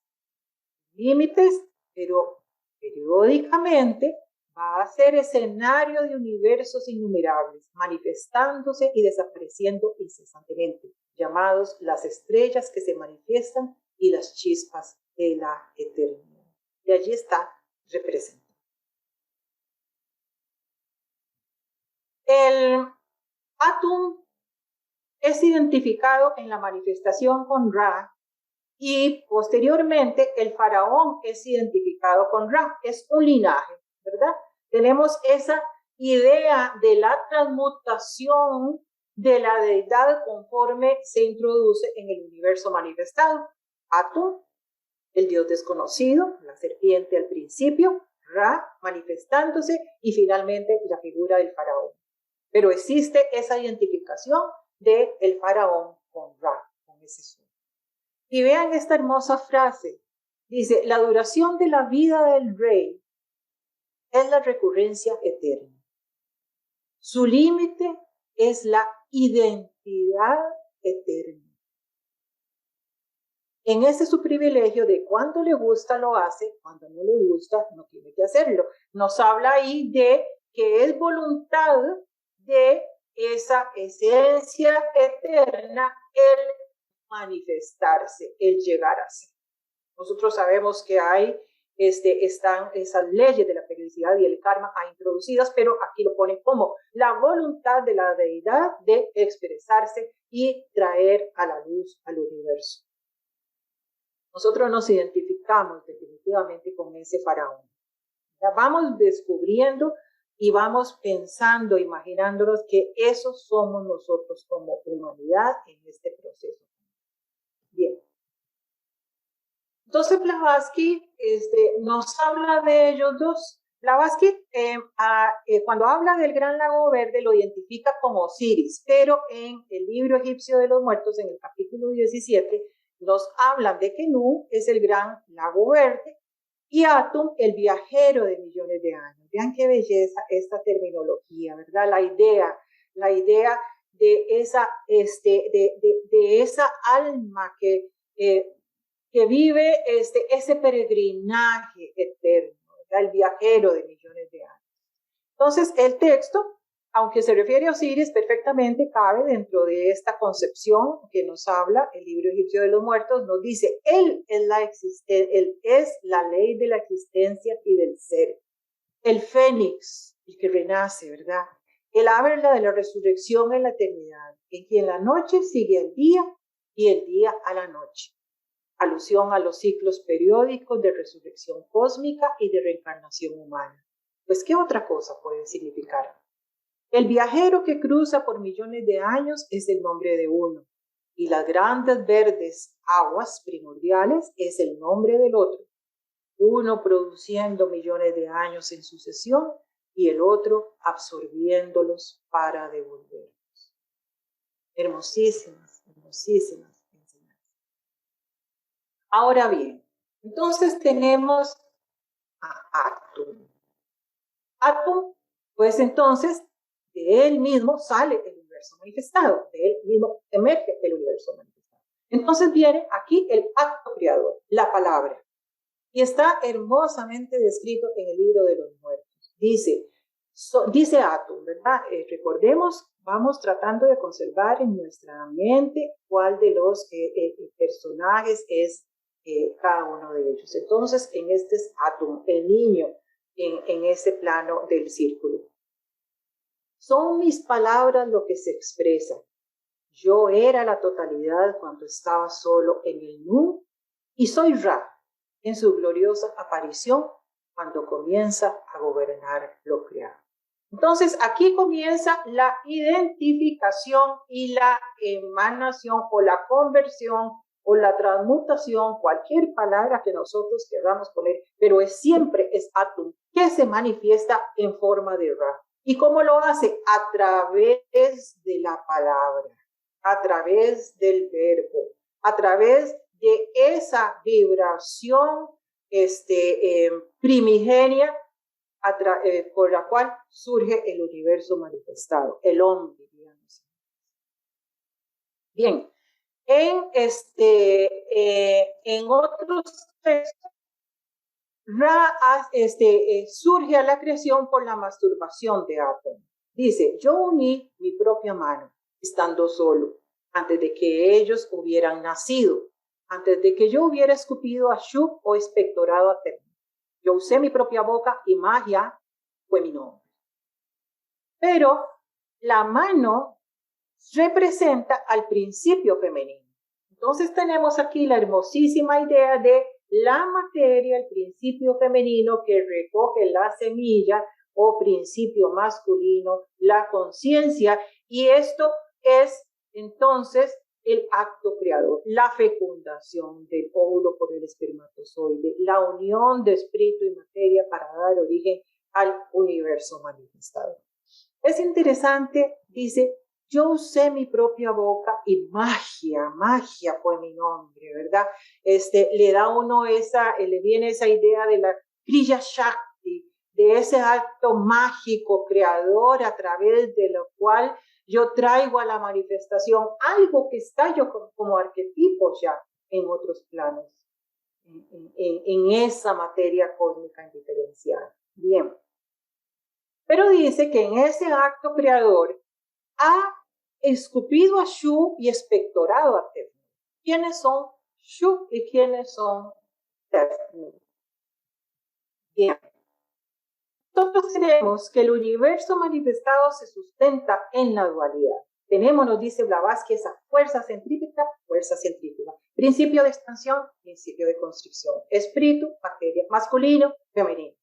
límites, pero periódicamente va a ser escenario de universos innumerables, manifestándose y desapareciendo incesantemente, llamados las estrellas que se manifiestan y las chispas de la eternidad. Y allí está representado. El Atum es identificado en la manifestación con Ra y posteriormente el faraón es identificado con Ra. Es un linaje, ¿verdad? Tenemos esa idea de la transmutación de la deidad conforme se introduce en el universo manifestado. Atum, el dios desconocido, la serpiente al principio, Ra manifestándose y finalmente la figura del faraón. Pero existe esa identificación del faraón con Ra, con ese sol. Y vean esta hermosa frase. Dice: la duración de la vida del rey es la recurrencia eterna. Su límite es la identidad eterna. En ese es su privilegio de cuando le gusta lo hace, cuando no le gusta no tiene que hacerlo. Nos habla ahí de que es voluntad de esa esencia eterna el manifestarse, el llegar a ser. Nosotros sabemos que hay, están esas leyes de la periodicidad y el karma introducidas, pero aquí lo ponen como la voluntad de la deidad de expresarse y traer a la luz al universo. Nosotros nos identificamos definitivamente con ese faraón. Ya vamos descubriendo y vamos pensando, imaginándonos que eso somos nosotros como humanidad en este proceso. Bien. Entonces Blavatsky nos habla de ellos dos. Blavatsky cuando habla del Gran Lago Verde lo identifica como Osiris, pero en el libro egipcio de los muertos, en el capítulo 17, nos hablan de que Nu es el Gran Lago Verde Y Atum, el viajero de millones de años. Vean qué belleza esta terminología, ¿verdad? La idea de esa, de esa alma que vive ese peregrinaje eterno, ¿verdad? El viajero de millones de años. Entonces, el texto, aunque se refiere a Osiris, perfectamente cabe dentro de esta concepción que nos habla el libro egipcio de los muertos. Nos dice, él es la ley de la existencia y del ser. El fénix, el que renace, ¿verdad? El ábrela de la resurrección en la eternidad, en quien la noche sigue al día y el día a la noche. Alusión a los ciclos periódicos de resurrección cósmica y de reencarnación humana. Pues, ¿qué otra cosa puede significar? El viajero que cruza por millones de años es el nombre de uno, y las grandes verdes aguas primordiales es el nombre del otro, uno produciendo millones de años en sucesión y el otro absorbiéndolos para devolverlos. Hermosísimas, hermosísimas enseñanzas. Ahora bien, entonces tenemos a Atum. Atum, pues entonces, de él mismo sale el universo manifestado, de él mismo emerge el universo manifestado. Entonces viene aquí el acto creador, la palabra, y está hermosamente descrito en el libro de los muertos. Dice Atum, ¿verdad? Recordemos, vamos tratando de conservar en nuestra mente cuál de los personajes es cada uno de ellos. Entonces, en este es Atum, el niño, en ese plano del círculo. Son mis palabras lo que se expresa. Yo era la totalidad cuando estaba solo en el Nu y soy Ra en su gloriosa aparición cuando comienza a gobernar lo creado. Entonces aquí comienza la identificación y la emanación o la conversión o la transmutación, cualquier palabra que nosotros queramos poner, pero siempre es Atum, que se manifiesta en forma de Ra. ¿Y cómo lo hace? A través de la palabra, a través del verbo, a través de esa vibración primigenia por la cual surge el universo manifestado, el hombre, digamos. Bien, en otros textos, Ra surge a la creación por la masturbación de Atum. Dice, yo uní mi propia mano, estando solo, antes de que ellos hubieran nacido, antes de que yo hubiera escupido a Shub o expectorado a Tep. Yo usé mi propia boca y magia fue mi nombre. Pero la mano representa al principio femenino. Entonces tenemos aquí la hermosísima idea de la materia, el principio femenino que recoge la semilla o principio masculino, la conciencia, y esto es entonces el acto creador, la fecundación del óvulo por el espermatozoide, la unión de espíritu y materia para dar origen al universo manifestado. Es interesante, dice, yo usé mi propia boca y magia fue mi nombre, ¿verdad? Le da uno le viene esa idea de la Kriya Shakti, de ese acto mágico creador a través de lo cual yo traigo a la manifestación algo que está yo como arquetipo ya en otros planos, en esa materia cósmica indiferenciada. Bien. Pero dice que en ese acto creador ha escupido a Shu y expectorado a Tefnut. ¿Quiénes son Shu y quiénes son Tefnut? Bien. Nosotros tenemos que el universo manifestado se sustenta en la dualidad. Tenemos, nos dice Blavatsky, esa fuerza centrífuga. Principio de expansión, principio de constricción. Espíritu, materia, masculino, femenino.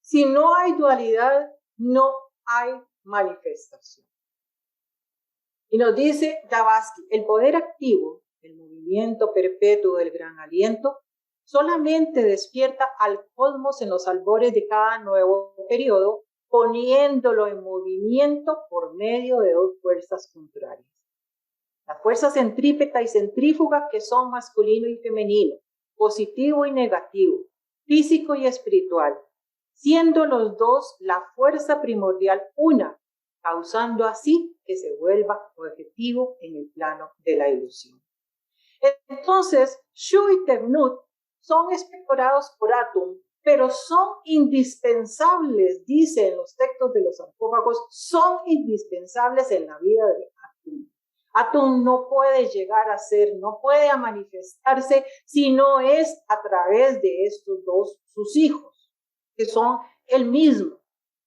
Si no hay dualidad, no hay manifestación. Y nos dice Blavatsky, el poder activo, el movimiento perpetuo del gran aliento, solamente despierta al cosmos en los albores de cada nuevo periodo, poniéndolo en movimiento por medio de dos fuerzas contrarias. La fuerza centrípeta y centrífuga, que son masculino y femenino, positivo y negativo, físico y espiritual, siendo los dos la fuerza primordial una, causando así que se vuelva objetivo en el plano de la ilusión. Entonces, Shu y Tefnut son espectorados por Atum, pero son indispensables, dicen los textos de los sarcófagos, son indispensables en la vida de Atum. Atum no puede llegar a ser, no puede manifestarse si no es a través de estos dos, sus hijos, que son él mismo,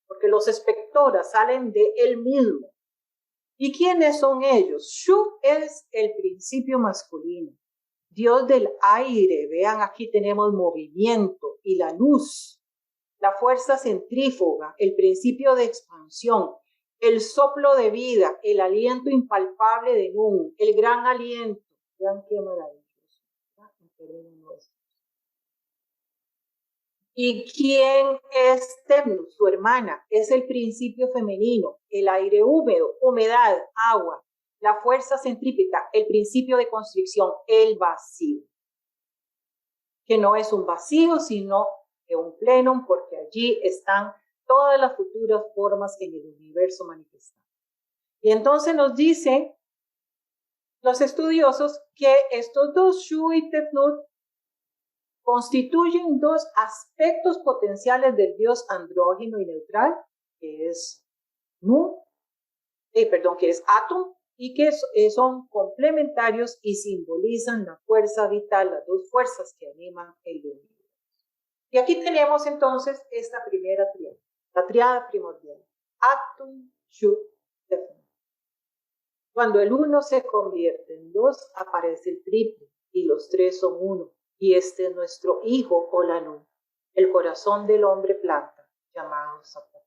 porque los espectoras salen de él mismo. ¿Y quiénes son ellos? Shu es el principio masculino, Dios del aire. Vean, aquí tenemos movimiento y la luz, la fuerza centrífuga, el principio de expansión, el soplo de vida, el aliento impalpable de Nun, el gran aliento. Vean qué maravilloso. ¿Y quién es Tefnut? Su hermana. Es el principio femenino, el aire húmedo, humedad, agua, la fuerza centrípeta, el principio de constricción, el vacío. Que no es un vacío, sino que un plenum, porque allí están todas las futuras formas en el universo manifestado. Y entonces nos dicen los estudiosos que estos dos, Shu y Tefnut, constituyen dos aspectos potenciales del Dios andrógino y neutral, que es que es Atum, y que son complementarios y simbolizan la fuerza vital, las dos fuerzas que animan el universo. Y aquí tenemos entonces esta primera triada, la triada primordial, Atum, Shu, Tefnut. Cuando el uno se convierte en dos, aparece el triple, y los tres son uno. Y este es nuestro hijo Olanú, el corazón del hombre planta, llamado Zapatán.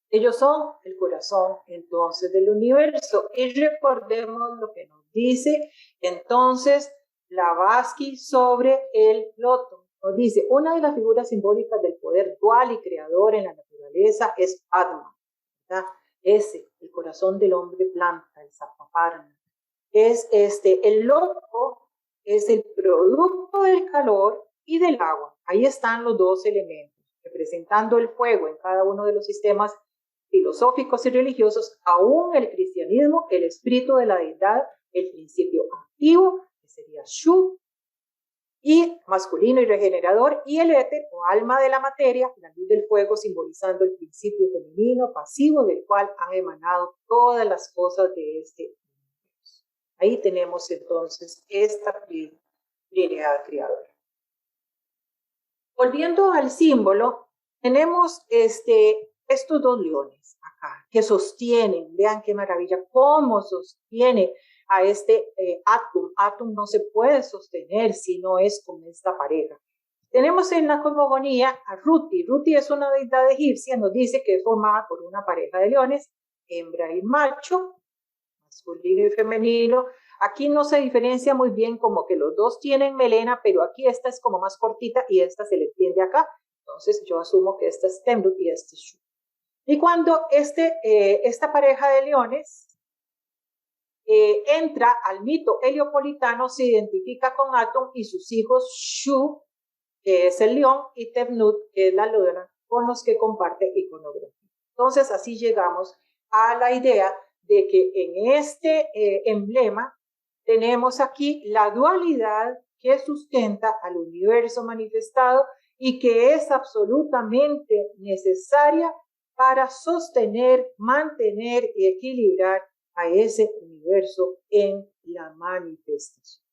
Ellos son el corazón entonces del universo. Y recordemos lo que nos dice entonces Blavatsky sobre el Loto. Nos dice, una de las figuras simbólicas del poder dual y creador en la naturaleza es Padma, ¿verdad? Ese, el corazón del hombre planta, el Zapaparna. Es el Loto. Es el producto del calor y del agua. Ahí están los dos elementos, representando el fuego en cada uno de los sistemas filosóficos y religiosos, aún el cristianismo, el espíritu de la deidad, el principio activo, que sería Shu, y masculino y regenerador, y el éter o alma de la materia, la luz del fuego simbolizando el principio femenino, pasivo, del cual han emanado todas las cosas de este. Ahí tenemos entonces esta Trinidad creadora. Volviendo al símbolo, tenemos estos dos leones acá que sostienen, vean qué maravilla, cómo sostiene a este Atum. Atum no se puede sostener si no es con esta pareja. Tenemos en la cosmogonía a Ruti. Ruti es una deidad egipcia, nos dice que es formada por una pareja de leones, hembra y macho, masculino y femenino. Aquí no se diferencia muy bien, como que los dos tienen melena, pero aquí esta es como más cortita y esta se le entiende acá. Entonces yo asumo que esta es Tefnut y este es Shu. Y cuando esta pareja de leones entra al mito heliopolitano, se identifica con Atum y sus hijos Shu, que es el león, y Tefnut, que es la luna, con los que comparte iconografía. Entonces así llegamos a la idea de que en este emblema tenemos aquí la dualidad que sustenta al universo manifestado y que es absolutamente necesaria para sostener, mantener y equilibrar a ese universo en la manifestación.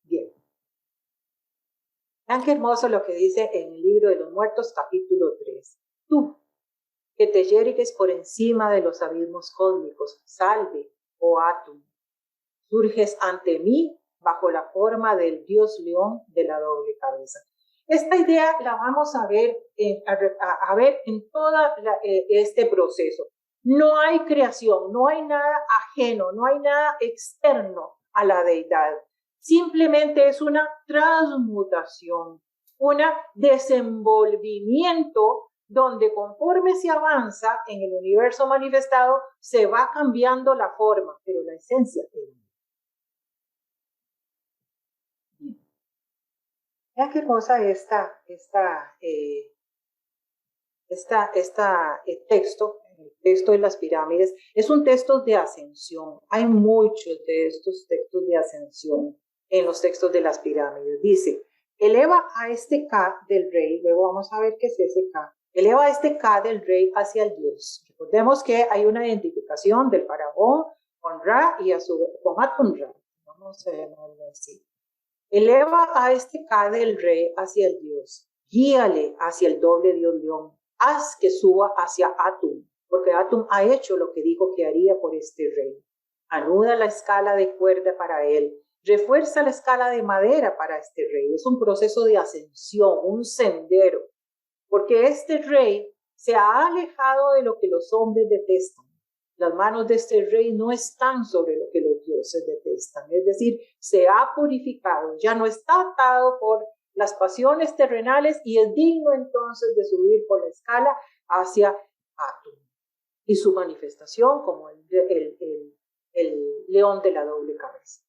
Bien. Tan hermoso lo que dice en el libro de los muertos, capítulo 3. Tú, que te yergues por encima de los abismos cósmicos, salve, oh Atum. Surges ante mí bajo la forma del dios león de la doble cabeza. Esta idea la vamos a ver en todo este proceso. No hay creación, no hay nada ajeno, no hay nada externo a la deidad. Simplemente es una transmutación, un desenvolvimiento donde conforme se avanza en el universo manifestado, se va cambiando la forma, pero la esencia es. Vean qué hermosa texto, el texto de las pirámides. Es un texto de ascensión. Hay muchos de estos textos de ascensión en los textos de las pirámides. Dice, eleva a este K del rey, luego vamos a ver qué es ese K, eleva a este K del rey hacia el dios. Recordemos que hay una identificación del faraón con Ra y a su vez con Atum-Ra. Vamos a llamarlo así. Eleva a este K del rey hacia el dios. Guíale hacia el doble dios león. Haz que suba hacia Atum, porque Atum ha hecho lo que dijo que haría por este rey. Anuda la escala de cuerda para él. Refuerza la escala de madera para este rey. Es un proceso de ascensión, un sendero, porque este rey se ha alejado de lo que los hombres detestan. Las manos de este rey no están sobre lo que los dioses detestan. Es decir, se ha purificado, ya no está atado por las pasiones terrenales y es digno entonces de subir por la escala hacia Atum. Y su manifestación como el león de la doble cabeza.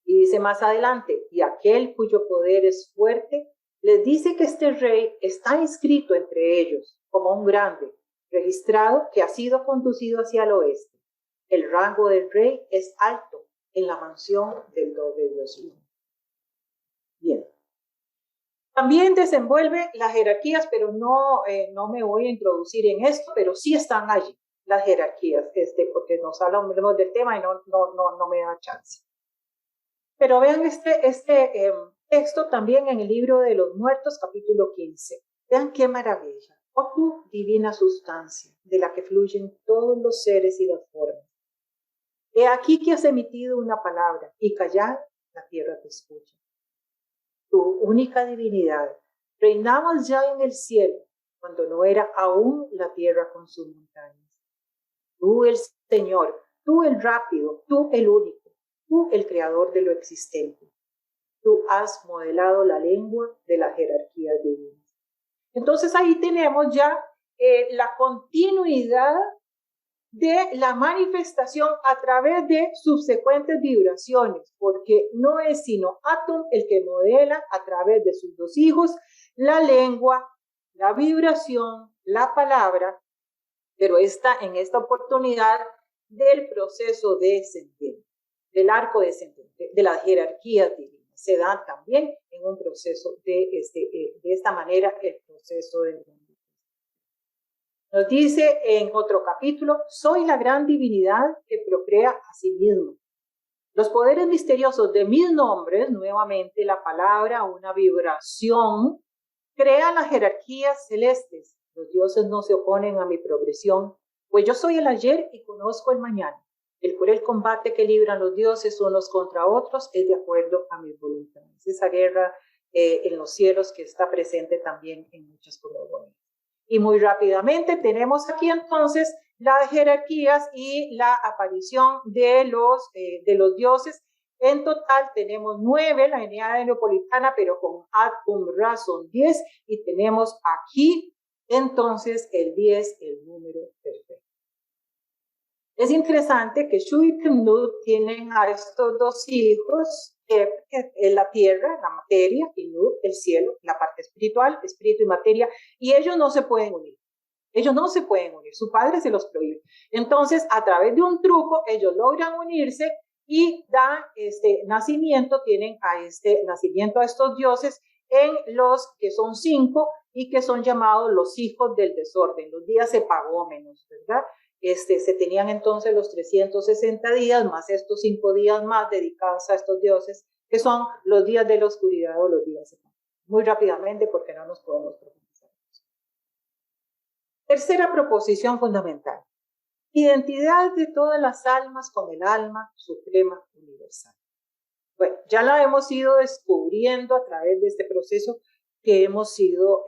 Y dice más adelante, y aquel cuyo poder es fuerte, les dice que este rey está inscrito entre ellos como un grande, registrado que ha sido conducido hacia el oeste. El rango del rey es alto en la mansión del doble dios. Bien. También desenvuelve las jerarquías, pero no me voy a introducir en esto, pero sí están allí las jerarquías, porque nos hablamos del tema y no me da chance. Pero vean este texto también en el libro de los muertos, capítulo 15. Vean qué maravilla. Oh tú, divina sustancia, de la que fluyen todos los seres y las formas. He aquí que has emitido una palabra, y callad, la tierra te escucha. Tu única divinidad, reinabas ya en el cielo, cuando no era aún la tierra con sus montañas. Tú el Señor, tú el rápido, tú el único, tú el creador de lo existente. Tú has modelado la lengua de las jerarquías divinas. Entonces ahí tenemos ya la continuidad de la manifestación a través de subsecuentes vibraciones, porque no es sino Atum el que modela a través de sus dos hijos la lengua, la vibración, la palabra, pero está en esta oportunidad del proceso descendente, del arco descendente, de las jerarquías divinas. Se da también en un proceso de esta manera el proceso del mundo. Nos dice en otro capítulo, soy la gran divinidad que procrea a sí mismo. Los poderes misteriosos de mis nombres, nuevamente la palabra, una vibración, crean las jerarquías celestes. Los dioses no se oponen a mi progresión, pues yo soy el ayer y conozco el mañana. El cruel combate que libran los dioses unos contra otros es de acuerdo a mis voluntades. Esa guerra en los cielos que está presente también en muchas cosmogonias. Y muy rápidamente tenemos aquí entonces las jerarquías y la aparición de los dioses. En total tenemos 9, la Eneada Neapolitana, pero con Atum-Ra son 10, y tenemos aquí entonces el 10, el número perfecto. Es interesante que Shu y Temnut tienen a estos dos hijos, la tierra, la materia, y Nut, el cielo, la parte espiritual, espíritu y materia, y ellos no se pueden unir. Ellos no se pueden unir, su padre se los prohíbe. Entonces, a través de un truco, ellos logran unirse y dan nacimiento, tienen nacimiento a estos dioses en los que son 5 y que son llamados los hijos del desorden, los días epagómenos, ¿verdad? Se tenían entonces los 360 días, más estos 5 días más dedicados a estos dioses, que son los días de la oscuridad o los días epagómenos. Muy rápidamente, porque no nos podemos profundizar. Tercera proposición fundamental. Identidad de todas las almas con el alma suprema universal. Bueno, ya la hemos ido descubriendo a través de este proceso que hemos ido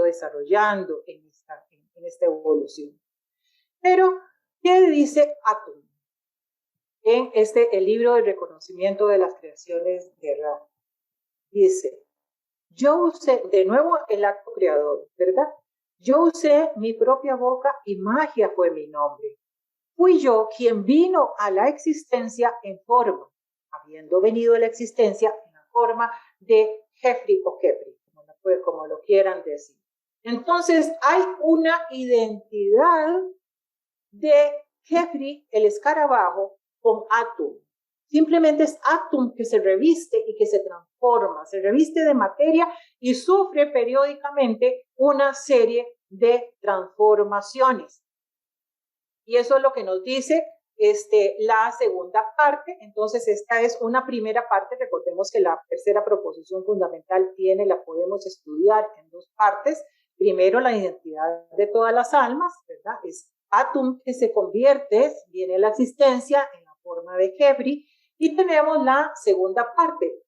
desarrollando en esta evolución. Pero, ¿qué dice Atum en el libro de reconocimiento de las creaciones de Ra? Dice, yo usé, de nuevo el acto creador, ¿verdad? Yo usé mi propia boca y magia fue mi nombre. Fui yo quien vino a la existencia en forma, habiendo venido a la existencia en la forma de Jeffrey o Kefri, como lo quieran decir. Entonces hay una identidad de Jeffrey, el escarabajo, con Atum. Simplemente es Atum que se reviste y que se transforma, se reviste de materia y sufre periódicamente una serie de transformaciones. Y eso es lo que nos dice la segunda parte. Entonces esta es una primera parte. Recordemos que la tercera proposición fundamental la podemos estudiar en dos partes. Primero, la identidad de todas las almas, ¿verdad? Es Atum que se convierte, viene la existencia en la forma de Jeffrey, y tenemos la segunda parte,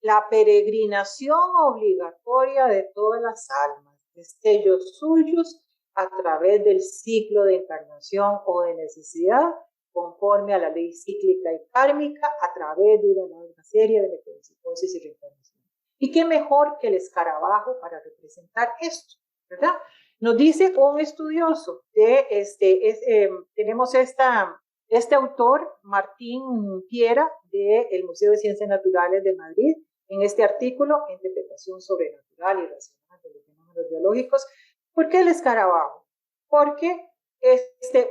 la peregrinación obligatoria de todas las almas, destellos suyos a través del ciclo de encarnación o de necesidad, conforme a la ley cíclica y kármica, a través de una larga serie de metempsicosis y reencarnación. Y qué mejor que el escarabajo para representar esto, ¿verdad? Nos dice un estudioso tenemos este autor, Martín Piera, del Museo de Ciencias Naturales de Madrid, en este artículo, Interpretación sobrenatural y racional de los fenómenos biológicos. ¿Por qué el escarabajo? Porque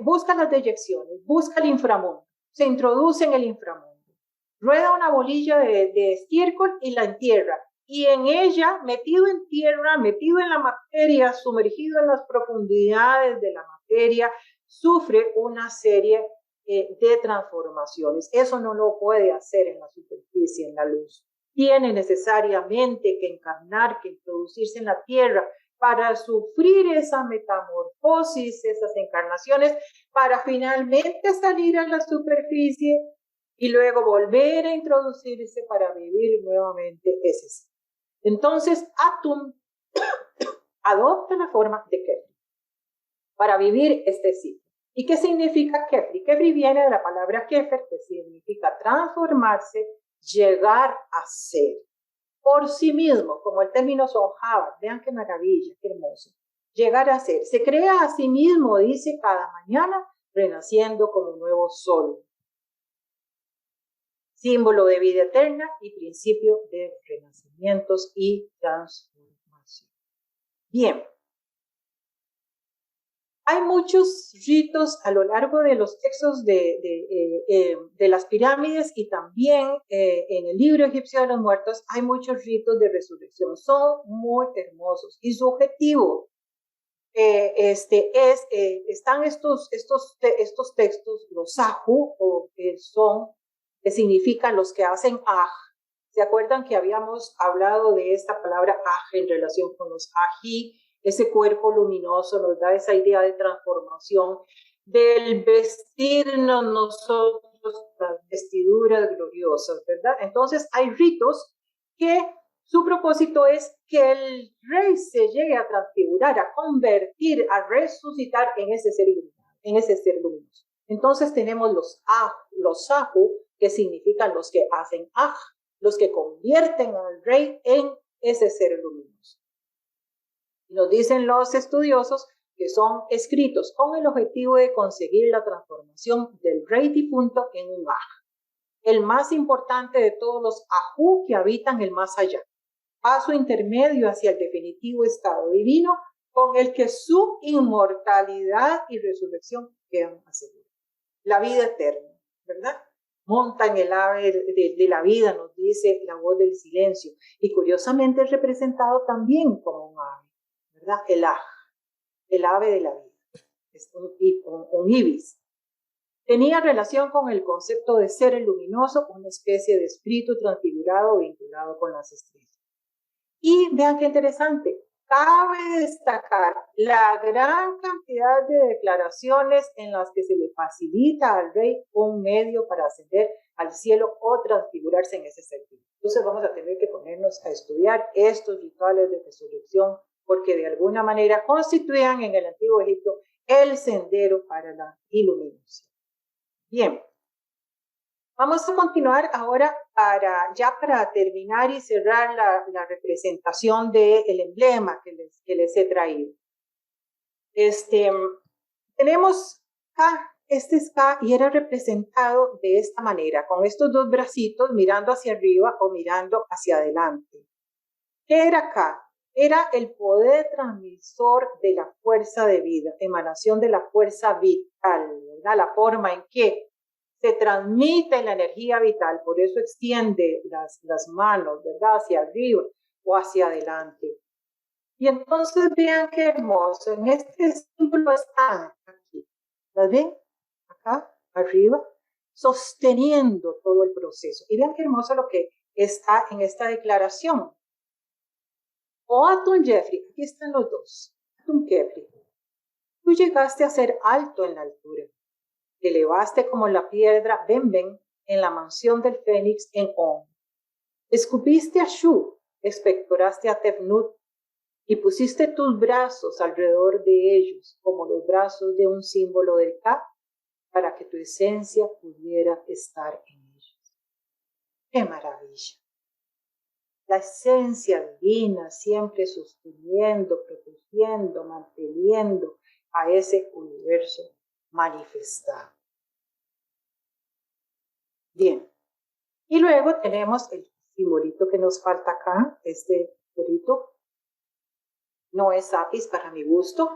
busca las deyecciones, busca el inframundo, se introduce en el inframundo, rueda una bolilla de estiércol y la entierra. Y en ella, metido en tierra, metido en la materia, sumergido en las profundidades de la materia, sufre una serie de transformaciones. Eso no lo puede hacer en la superficie, en la luz. Tiene necesariamente que encarnar, que introducirse en la tierra para sufrir esa metamorfosis, esas encarnaciones, para finalmente salir a la superficie y luego volver a introducirse para vivir nuevamente ese ciclo. Entonces, Atum adopta la forma de Kefri para vivir este ciclo. ¿Y qué significa Kefri? Kefri viene de la palabra Kefer, que significa transformarse, llegar a ser por sí mismo, como el término Zohar. Vean qué maravilla, qué hermoso. Llegar a ser. Se crea a sí mismo, dice, cada mañana, renaciendo como un nuevo sol. Símbolo de vida eterna y principio de renacimientos y transformación. Bien. Hay muchos ritos a lo largo de los textos de las pirámides y también en el libro egipcio de los muertos hay muchos ritos de resurrección. Son muy hermosos y su objetivo están estos textos, los Sahu, que significan los que hacen Aj. ¿Se acuerdan que habíamos hablado de esta palabra Aj en relación con los Ají? Ese cuerpo luminoso nos da esa idea de transformación, del vestirnos nosotros las vestiduras gloriosas, ¿verdad? Entonces hay ritos que su propósito es que el rey se llegue a transfigurar, a convertir, a resucitar en ese ser luminoso. Entonces tenemos los Sahu, que significan los que hacen Aj, los que convierten al rey en ese ser luminoso. Nos dicen los estudiosos que son escritos con el objetivo de conseguir la transformación del rey difunto en un Aj, el más importante de todos los Ajú que habitan el más allá, paso intermedio hacia el definitivo estado divino con el que su inmortalidad y resurrección quedan aseguradas. La vida eterna, ¿verdad? Monta en el ave de la vida, nos dice la voz del silencio, y curiosamente es representado también como un ave, ¿verdad? El Aj, el ave de la vida, es un ibis. Tenía relación con el concepto de ser luminoso, una especie de espíritu transfigurado vinculado con las estrellas. Y vean qué interesante, cabe destacar la gran cantidad de declaraciones en las que se le facilita al rey un medio para ascender al cielo o transfigurarse en ese sentido. Entonces vamos a tener que ponernos a estudiar estos rituales de resurrección porque de alguna manera constituían en el Antiguo Egipto el sendero para la iluminación. Bien, vamos a continuar ahora para terminar y cerrar la representación del emblema que les he traído. Tenemos acá este ska y era representado de esta manera, con estos dos bracitos mirando hacia arriba o mirando hacia adelante. ¿Qué era acá? Era el poder transmisor de la fuerza de vida, emanación de la fuerza vital, ¿verdad? La forma en que se transmite la energía vital, por eso extiende las manos, ¿verdad? Hacia arriba o hacia adelante. Y entonces vean qué hermoso, en este símbolo están aquí, ¿las ven? Acá, arriba, sosteniendo todo el proceso. Y vean qué hermoso lo que está en esta declaración. O Atum Jeffrey, aquí están los dos. Atum Jeffrey, tú llegaste a ser alto en la altura. Te elevaste como la piedra Benben en la mansión del Fénix en On. Escupiste a Shu, expectoraste a Tefnut y pusiste tus brazos alrededor de ellos como los brazos de un símbolo del Ka para que tu esencia pudiera estar en ellos. ¡Qué maravilla! La esencia divina siempre sosteniendo, protegiendo, manteniendo a ese universo manifestado. Bien. Y luego tenemos el simbolito que nos falta acá, este simbolito. No es Apis para mi gusto.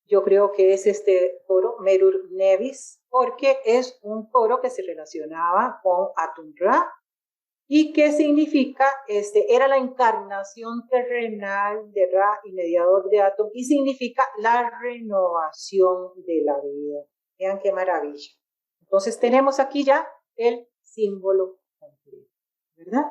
Yo creo que es este toro, Merur Nevis, porque es un toro que se relacionaba con Atum-Ra, y que significa, era la encarnación terrenal de Ra y mediador de Atum, y significa la renovación de la vida. Vean qué maravilla. Entonces tenemos aquí ya el símbolo completo, ¿verdad?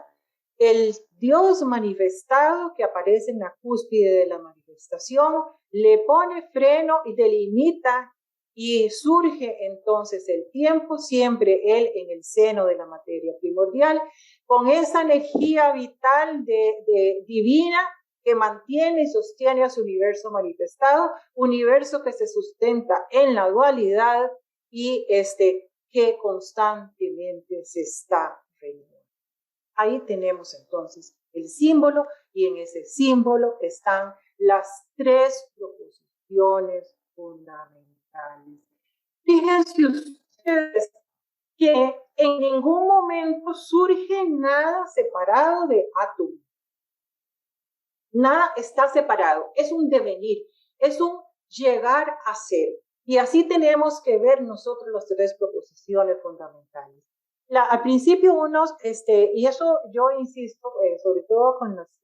El Dios manifestado que aparece en la cúspide de la manifestación, le pone freno y delimita y surge entonces el tiempo, siempre él en el seno de la materia primordial, con esa energía vital divina que mantiene y sostiene a su universo manifestado, universo que se sustenta en la dualidad y que constantemente se está renovando. Ahí tenemos entonces el símbolo y en ese símbolo están las tres proposiciones fundamentales. Fíjense ustedes que en ningún momento surge nada separado de Atum. Nada está separado, es un devenir, es un llegar a ser. Y así tenemos que ver nosotros las tres proposiciones fundamentales. Al principio unos, y eso yo insisto, sobre todo con las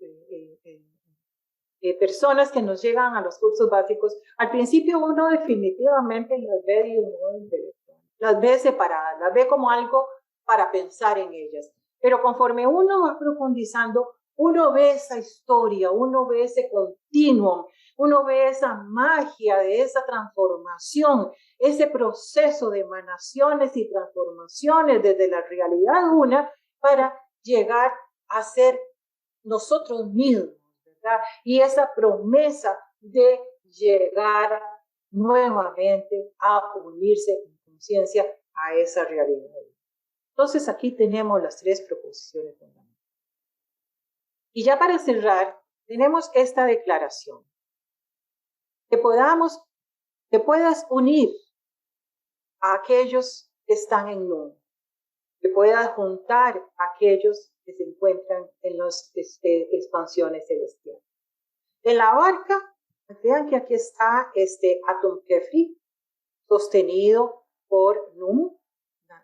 personas que nos llegan a los cursos básicos, al principio uno definitivamente las ve de un modo intelectual, las ve separadas, las ve como algo para pensar en ellas. Pero conforme uno va profundizando, uno ve esa historia, uno ve ese continuum, uno ve esa magia de esa transformación, ese proceso de emanaciones y transformaciones desde la realidad una para llegar a ser nosotros mismos, ¿verdad? Y esa promesa de llegar nuevamente a unirse en conciencia a esa realidad. Entonces aquí tenemos las tres proposiciones fundamentales. Y ya para cerrar, tenemos esta declaración. Que puedas unir a aquellos que están en Nun, que puedas juntar a aquellos que se encuentran en las expansiones celestiales. En la barca, vean que aquí está Atum Kefri, sostenido por Nun,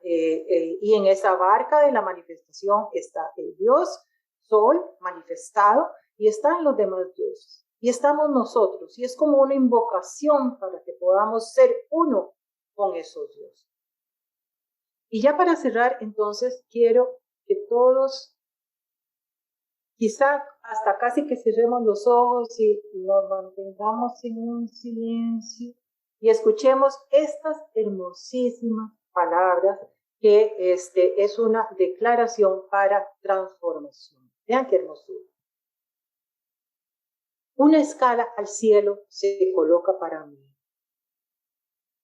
y en esa barca de la manifestación está el Dios Sol manifestado y están los demás dioses. Y estamos nosotros, y es como una invocación para que podamos ser uno con esos dioses. Y ya para cerrar, entonces, quiero que todos, quizá hasta casi que cerremos los ojos y nos mantengamos en un silencio y escuchemos estas hermosísimas palabras que es una declaración para transformación. Vean qué hermosura. Una escala al cielo se coloca para mí,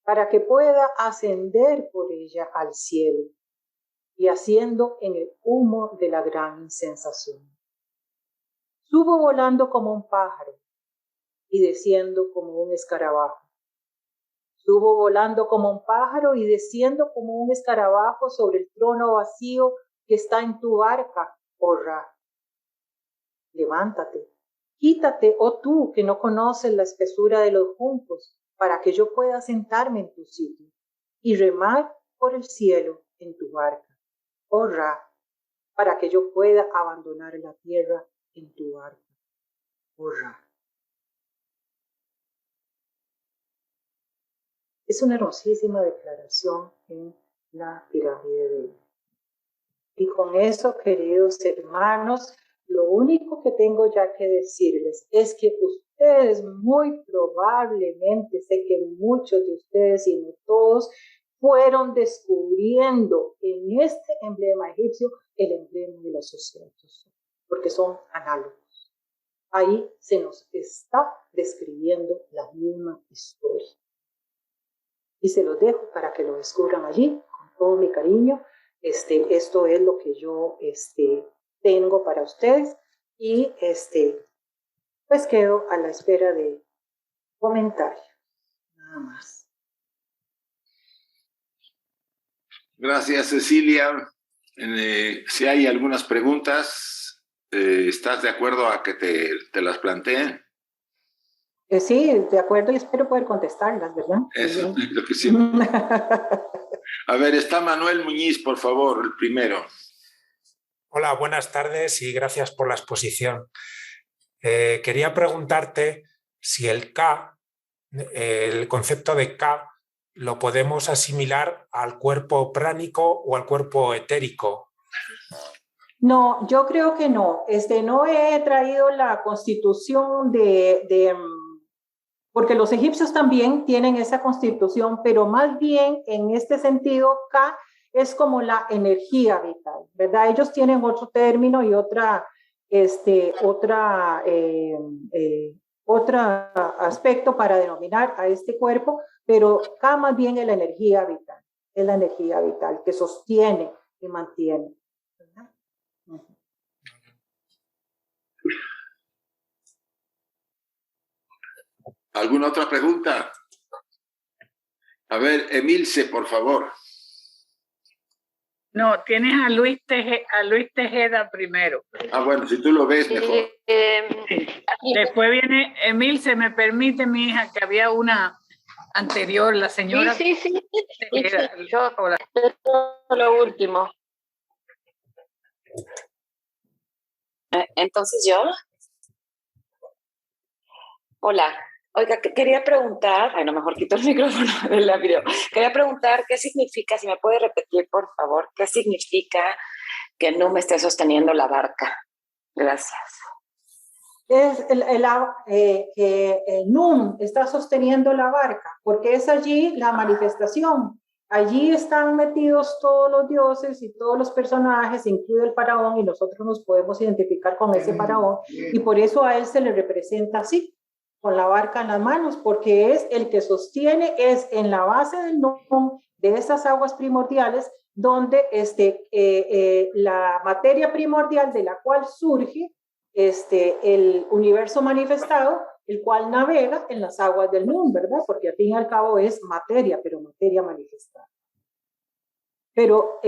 para que pueda ascender por ella al cielo y haciendo en el humo de la gran insensación. Subo volando como un pájaro y desciendo como un escarabajo. Subo volando como un pájaro y desciendo como un escarabajo sobre el trono vacío que está en tu barca, oh Ra. Levántate, quítate, oh tú que no conoces la espesura de los juncos, para que yo pueda sentarme en tu sitio y remar por el cielo en tu barca, oh Ra, para que yo pueda abandonar la tierra en tu barca, oh Ra. Es una hermosísima declaración en la pirámide de Elo. Y con eso, queridos hermanos, lo único que tengo ya que decirles es que ustedes muy probablemente, sé que muchos de ustedes y no todos, fueron descubriendo en este emblema egipcio el emblema de la sociedad, porque son análogos. Ahí se nos está describiendo la misma historia. Y se los dejo para que lo descubran allí, con todo mi cariño. Esto es lo que yo tengo para ustedes y pues quedo a la espera de comentarios, nada más. Gracias, Cecilia. Si hay algunas preguntas, ¿estás de acuerdo a que te las planteen? Sí, de acuerdo, y espero poder contestarlas, ¿verdad? Eso es lo que sí. A ver, está Manuel Muñiz, por favor, el primero. Hola, buenas tardes y gracias por la exposición. Quería preguntarte si el Ka, el concepto de Ka, lo podemos asimilar al cuerpo pránico o al cuerpo etérico. No, yo creo que no. No he traído la constitución porque los egipcios también tienen esa constitución, pero más bien en este sentido, Ka es como la energía vital, ¿verdad? Ellos tienen otro término y otro aspecto para denominar a este cuerpo, pero Ka más bien es la energía vital que sostiene y mantiene, ¿verdad? ¿Alguna otra pregunta? A ver, Emilce, por favor. No, tienes a Luis Tejeda primero. Ah, bueno, si tú lo ves mejor. Sí. Después viene Emilce, me permite, mi hija, que había una anterior, la señora. Sí. Tejeda. Sí. Yo lo último. Entonces yo. Hola. Oiga, quería preguntar, a lo mejor quito el micrófono de la video. Quería preguntar qué significa, si me puede repetir, por favor, qué significa que no me esté sosteniendo la barca. Gracias. Es que Nun está sosteniendo la barca, porque es allí la manifestación. Allí están metidos todos los dioses y todos los personajes, incluido el faraón, y nosotros nos podemos identificar con ese faraón, y por eso a él se le representa así, con la barca en las manos, porque es el que sostiene, es en la base del Nun, de esas aguas primordiales, donde la materia primordial de la cual surge el universo manifestado, el cual navega en las aguas del Nun, ¿verdad? Porque al fin y al cabo es materia, pero materia manifestada. Pero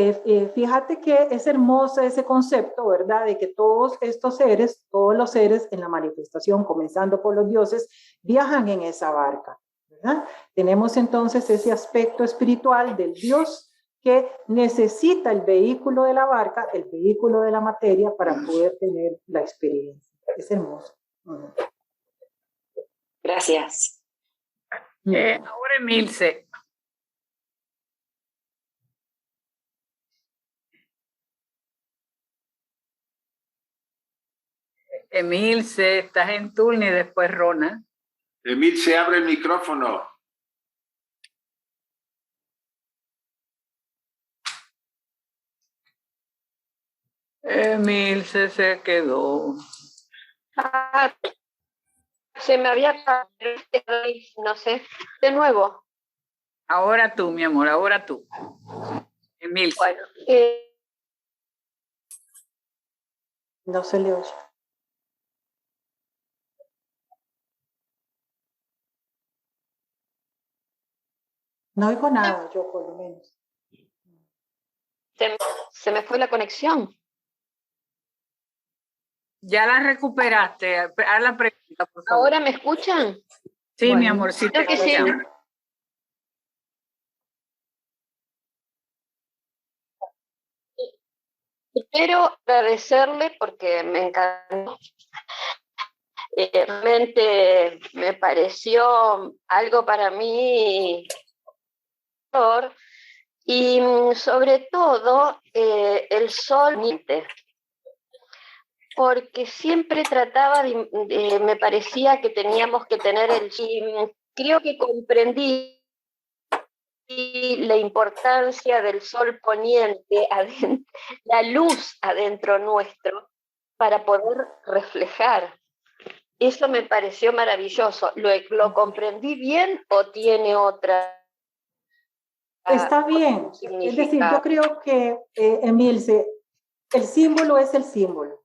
fíjate que es hermoso ese concepto, ¿verdad? De que todos estos seres, todos los seres en la manifestación, comenzando por los dioses, viajan en esa barca, ¿verdad? Tenemos entonces ese aspecto espiritual del Dios que necesita el vehículo de la barca, el vehículo de la materia para poder tener la experiencia. Es hermoso. Gracias. Ahora Emilce. Emilce, estás en turno y después Rona. Emilce, abre el micrófono. Emilce se quedó. Se me había no sé, de nuevo. Ahora tú, mi amor, ahora tú. Emilce. Bueno, no se le oye. No oigo nada, yo por lo menos. Se me fue la conexión. Ya la recuperaste. Haz la pregunta, por favor. ¿Ahora me escuchan? Sí, Bueno, mi amor, sí te creo que sí. escuchamos. Quiero agradecerle porque me encantó. Realmente me pareció algo para mí y sobre todo el sol, porque siempre trataba me parecía que teníamos que tener y creo que comprendí la importancia del sol poniente, la luz adentro nuestro, para poder reflejar. Eso me pareció maravilloso. ¿Lo comprendí bien o tiene otra? Está bien. Es decir, yo creo que, Emilce, el símbolo es el símbolo,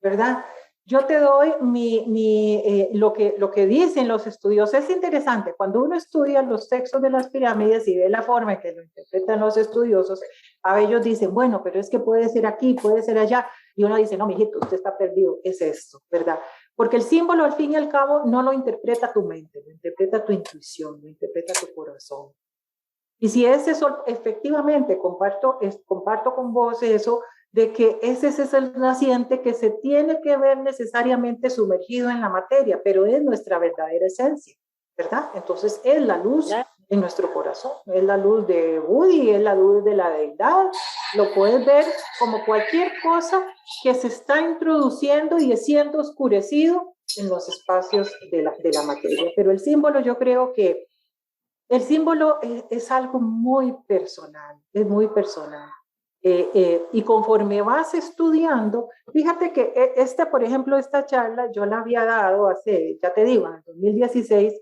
¿verdad? Yo te doy lo que dicen los estudiosos. Es interesante, cuando uno estudia los textos de las pirámides y ve la forma en que lo interpretan los estudiosos, a ellos dicen, bueno, pero es que puede ser aquí, puede ser allá, y uno dice, no, mijito, usted está perdido, es esto, ¿verdad? Porque el símbolo, al fin y al cabo, no lo interpreta tu mente, lo interpreta tu intuición, lo interpreta tu corazón. Y si es eso, efectivamente, comparto con vos eso, de que ese es el naciente que se tiene que ver necesariamente sumergido en la materia, pero es nuestra verdadera esencia, ¿verdad? Entonces es la luz en nuestro corazón, es la luz de Woody, es la luz de la deidad, lo puedes ver como cualquier cosa que se está introduciendo y siendo oscurecido en los espacios de la materia, pero el símbolo, yo creo que el símbolo es algo muy personal, es muy personal. Y conforme vas estudiando, fíjate que por ejemplo, esta charla yo la había dado hace, ya te digo, en el 2016,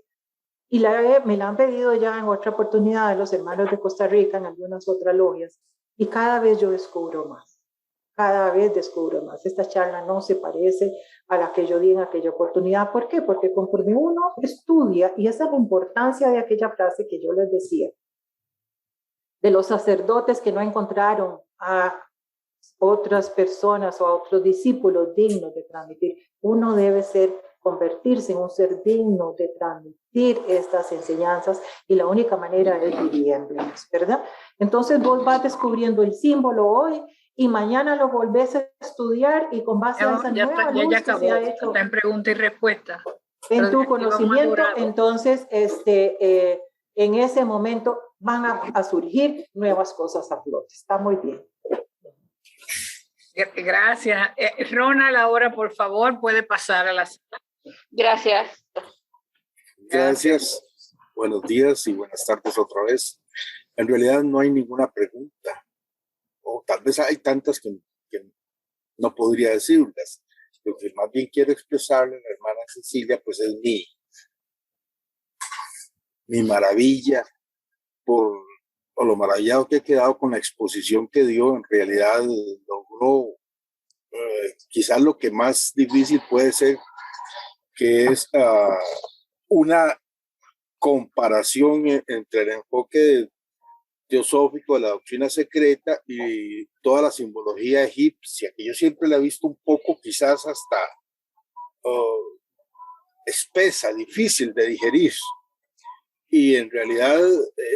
y me la han pedido ya en otra oportunidad los hermanos de Costa Rica, en algunas otras logias, y cada vez yo descubro más. Cada vez descubro más. Esta charla no se parece a la que yo di en aquella oportunidad. ¿Por qué? Porque conforme uno estudia, y esa es la importancia de aquella frase que yo les decía, de los sacerdotes que no encontraron a otras personas o a otros discípulos dignos de transmitir. Uno debe convertirse en un ser digno de transmitir estas enseñanzas y la única manera es viviéndolas, ¿verdad? Entonces vos vas descubriendo el símbolo hoy y mañana lo volvés a estudiar y con base a esa nueva luz que se ha hecho está en pregunta y respuesta. en tu conocimiento, entonces en ese momento van a surgir nuevas cosas a flote. Está muy bien. Gracias. Ronald, ahora por favor puede pasar a la sala. Gracias. Gracias. Buenos días y buenas tardes otra vez. En realidad no hay ninguna pregunta, o tal vez hay tantas que no podría decirlas. Lo que más bien quiero expresarle a la hermana Cecilia, pues es mi maravilla por lo maravillado que he quedado con la exposición que dio. En realidad logró quizás lo que más difícil puede ser, que es una comparación entre el enfoque teosófico de la doctrina secreta y toda la simbología egipcia, que yo siempre la he visto un poco quizás hasta espesa, difícil de digerir. Y en realidad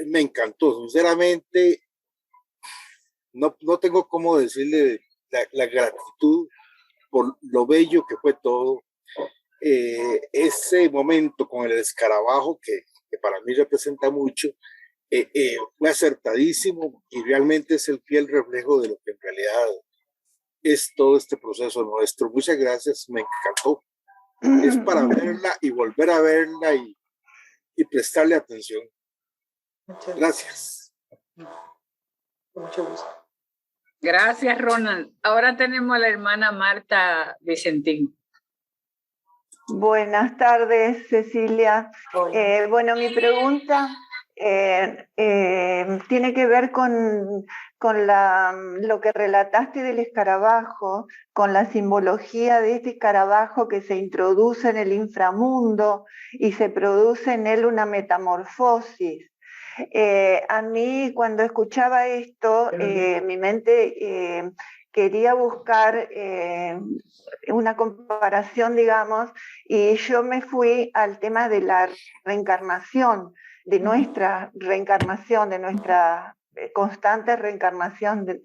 me encantó. Sinceramente, no tengo cómo decirle la gratitud por lo bello que fue todo. Ese momento con el escarabajo, que para mí representa mucho, fue acertadísimo y realmente es el fiel reflejo de lo que en realidad es todo este proceso nuestro. Muchas gracias, me encantó. Es para verla y volver a verla y prestarle atención. Muchas gracias. Mucho gusto. Gracias, Ronald. Ahora tenemos a la hermana Marta Vicentín. Buenas tardes, Cecilia. Bueno, mi pregunta tiene que ver con lo que relataste del escarabajo, con la simbología de este escarabajo que se introduce en el inframundo y se produce en él una metamorfosis. A mí cuando escuchaba esto, mi mente quería buscar una comparación, digamos, y yo me fui al tema de la reencarnación, de nuestra reencarnación, de nuestra constante reencarnación,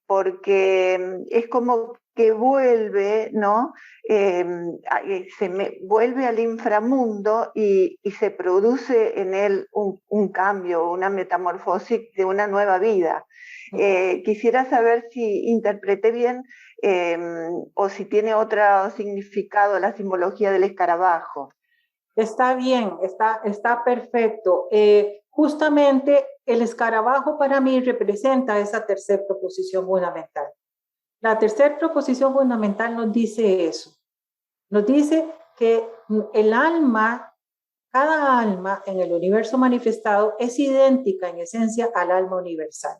porque es como que vuelve, ¿no? Vuelve al inframundo y se produce en él un cambio, una metamorfosis de una nueva vida. Quisiera saber si interpreté bien o si tiene otro significado la simbología del escarabajo. Está bien, está perfecto. Justamente el escarabajo para mí representa esa tercera proposición fundamental. La tercera proposición fundamental nos dice eso. Nos dice que el alma, cada alma en el universo manifestado es idéntica en esencia al alma universal.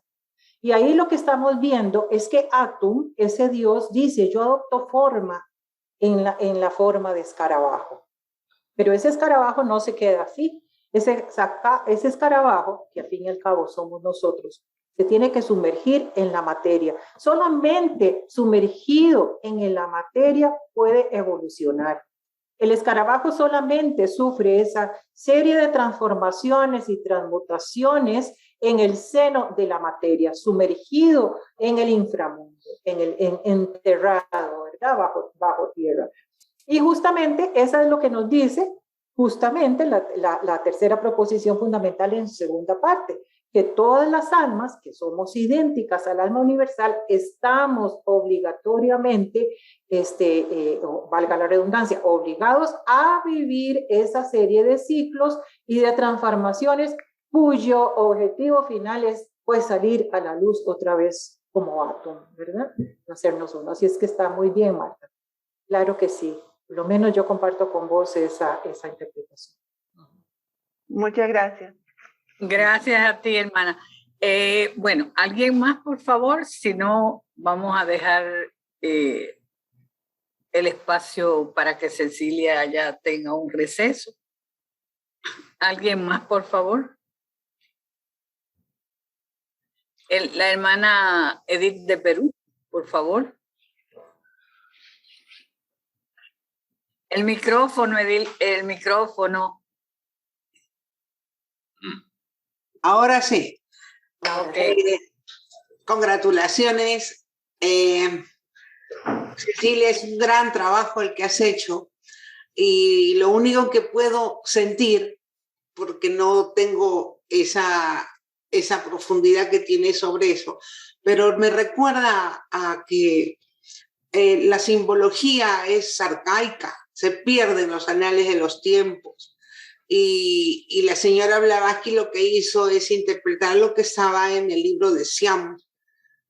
Y ahí lo que estamos viendo es que Atum, ese Dios, dice, yo adopto forma en la forma de escarabajo. Pero ese escarabajo no se queda así. Ese escarabajo, que al fin y al cabo somos nosotros, se tiene que sumergir en la materia. Solamente sumergido en la materia puede evolucionar. El escarabajo solamente sufre esa serie de transformaciones y transmutaciones en el seno de la materia, sumergido en el inframundo, enterrado, ¿verdad? Bajo tierra. Y justamente esa es lo que nos dice justamente la tercera proposición fundamental en segunda parte, que todas las almas que somos idénticas al alma universal estamos obligatoriamente, valga la redundancia, obligados a vivir esa serie de ciclos y de transformaciones cuyo objetivo final es pues salir a la luz otra vez como átomo, ¿verdad? Hacernos uno. Así es que está muy bien, Marta. Claro que sí. Por lo menos yo comparto con vos esa interpretación. Muchas gracias. Gracias a ti, hermana. Bueno, ¿alguien más, por favor? Si no, vamos a dejar el espacio para que Cecilia ya tenga un receso. ¿Alguien más, por favor? La hermana Edith de Perú, por favor. El micrófono, Edith, el micrófono. Ahora sí. Okay. Congratulaciones. Cecilia, es un gran trabajo el que has hecho. Y lo único que puedo sentir, porque no tengo esa profundidad que tienes sobre eso, pero me recuerda a que la simbología es arcaica, se pierde en los anales de los tiempos. Y la señora Blavatsky lo que hizo es interpretar lo que estaba en el libro de Siam,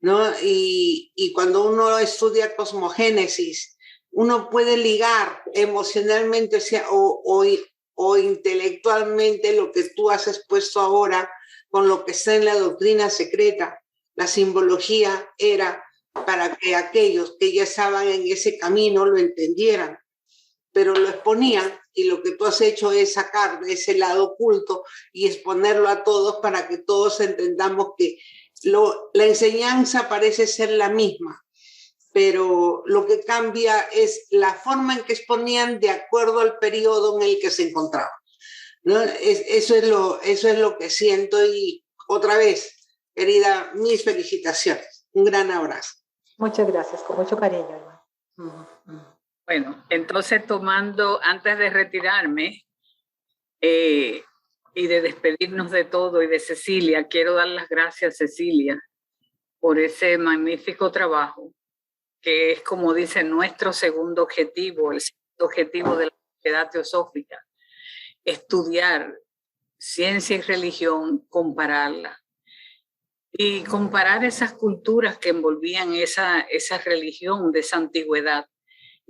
¿no? Y cuando uno estudia cosmogénesis, uno puede ligar emocionalmente o intelectualmente lo que tú has expuesto ahora con lo que está en la doctrina secreta. La simbología era para que aquellos que ya estaban en ese camino lo entendieran, pero lo exponían, y lo que tú has hecho es sacar de ese lado oculto y exponerlo a todos para que todos entendamos que la enseñanza parece ser la misma, pero lo que cambia es la forma en que exponían de acuerdo al periodo en el que se encontraban, ¿no? Eso es lo que siento. Y otra vez, querida, mis felicitaciones. Un gran abrazo. Muchas gracias, con mucho cariño, hermano. Bueno, entonces antes de retirarme y de despedirnos de todo y de Cecilia, quiero dar las gracias, Cecilia, por ese magnífico trabajo, que es, como dice, nuestro segundo objetivo, el segundo objetivo de la Sociedad Teosófica: estudiar ciencia y religión, compararla. Y comparar esas culturas que envolvían esa religión de esa antigüedad,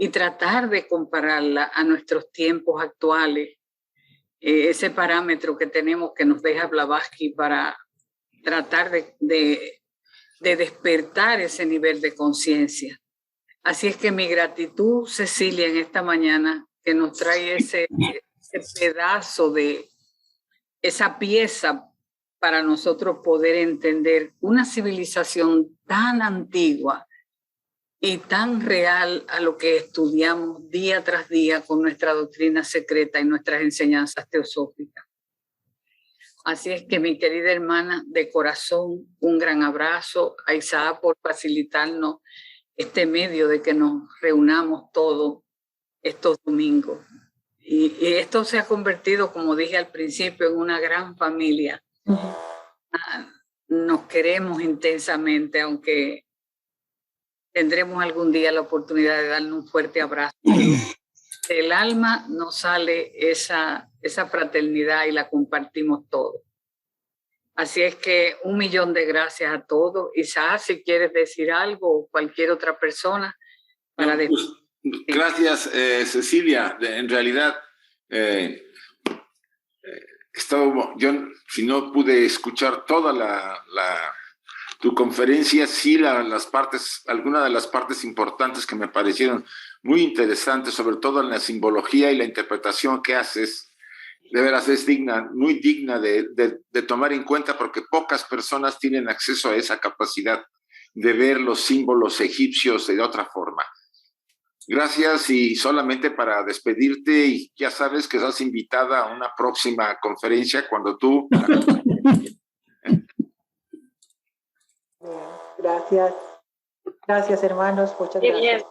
y tratar de compararla a nuestros tiempos actuales, ese parámetro que tenemos que nos deja Blavatsky para tratar de despertar ese nivel de conciencia. Así es que mi gratitud, Cecilia, en esta mañana, que nos trae ese pedazo de esa pieza para nosotros poder entender una civilización tan antigua y tan real a lo que estudiamos día tras día con nuestra doctrina secreta y nuestras enseñanzas teosóficas. Así es que, mi querida hermana, de corazón, un gran abrazo a Isaac por facilitarnos este medio de que nos reunamos todos estos domingos. Y esto se ha convertido, como dije al principio, en una gran familia. Nos queremos intensamente, aunque tendremos algún día la oportunidad de darnos un fuerte abrazo. Del alma nos sale esa fraternidad y la compartimos todos. Así es que 1.000.000 de gracias a todos. Isaac, si quieres decir algo o cualquier otra persona para pues, gracias, Cecilia. En realidad, yo si no pude escuchar toda tu conferencia, sí algunas de las partes importantes que me parecieron muy interesantes, sobre todo en la simbología y la interpretación que haces, de veras es muy digna de tomar en cuenta, porque pocas personas tienen acceso a esa capacidad de ver los símbolos egipcios de otra forma. Gracias, y solamente para despedirte, y ya sabes que estás invitada a una próxima conferencia cuando tú... Gracias. Gracias, hermanos. Muchas Qué gracias. bien.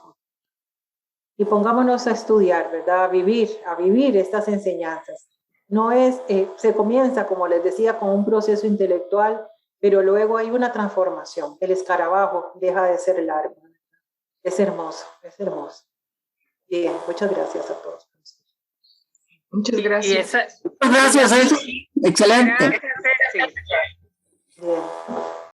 Y pongámonos a estudiar, ¿verdad? A vivir estas enseñanzas. No es, se comienza, como les decía, con un proceso intelectual, pero luego hay una transformación. El escarabajo deja de ser largo. Es hermoso, es hermoso. Bien, muchas gracias a todos. Muchas gracias. Muchas gracias, excelente. Gracias, Ceci. Bien.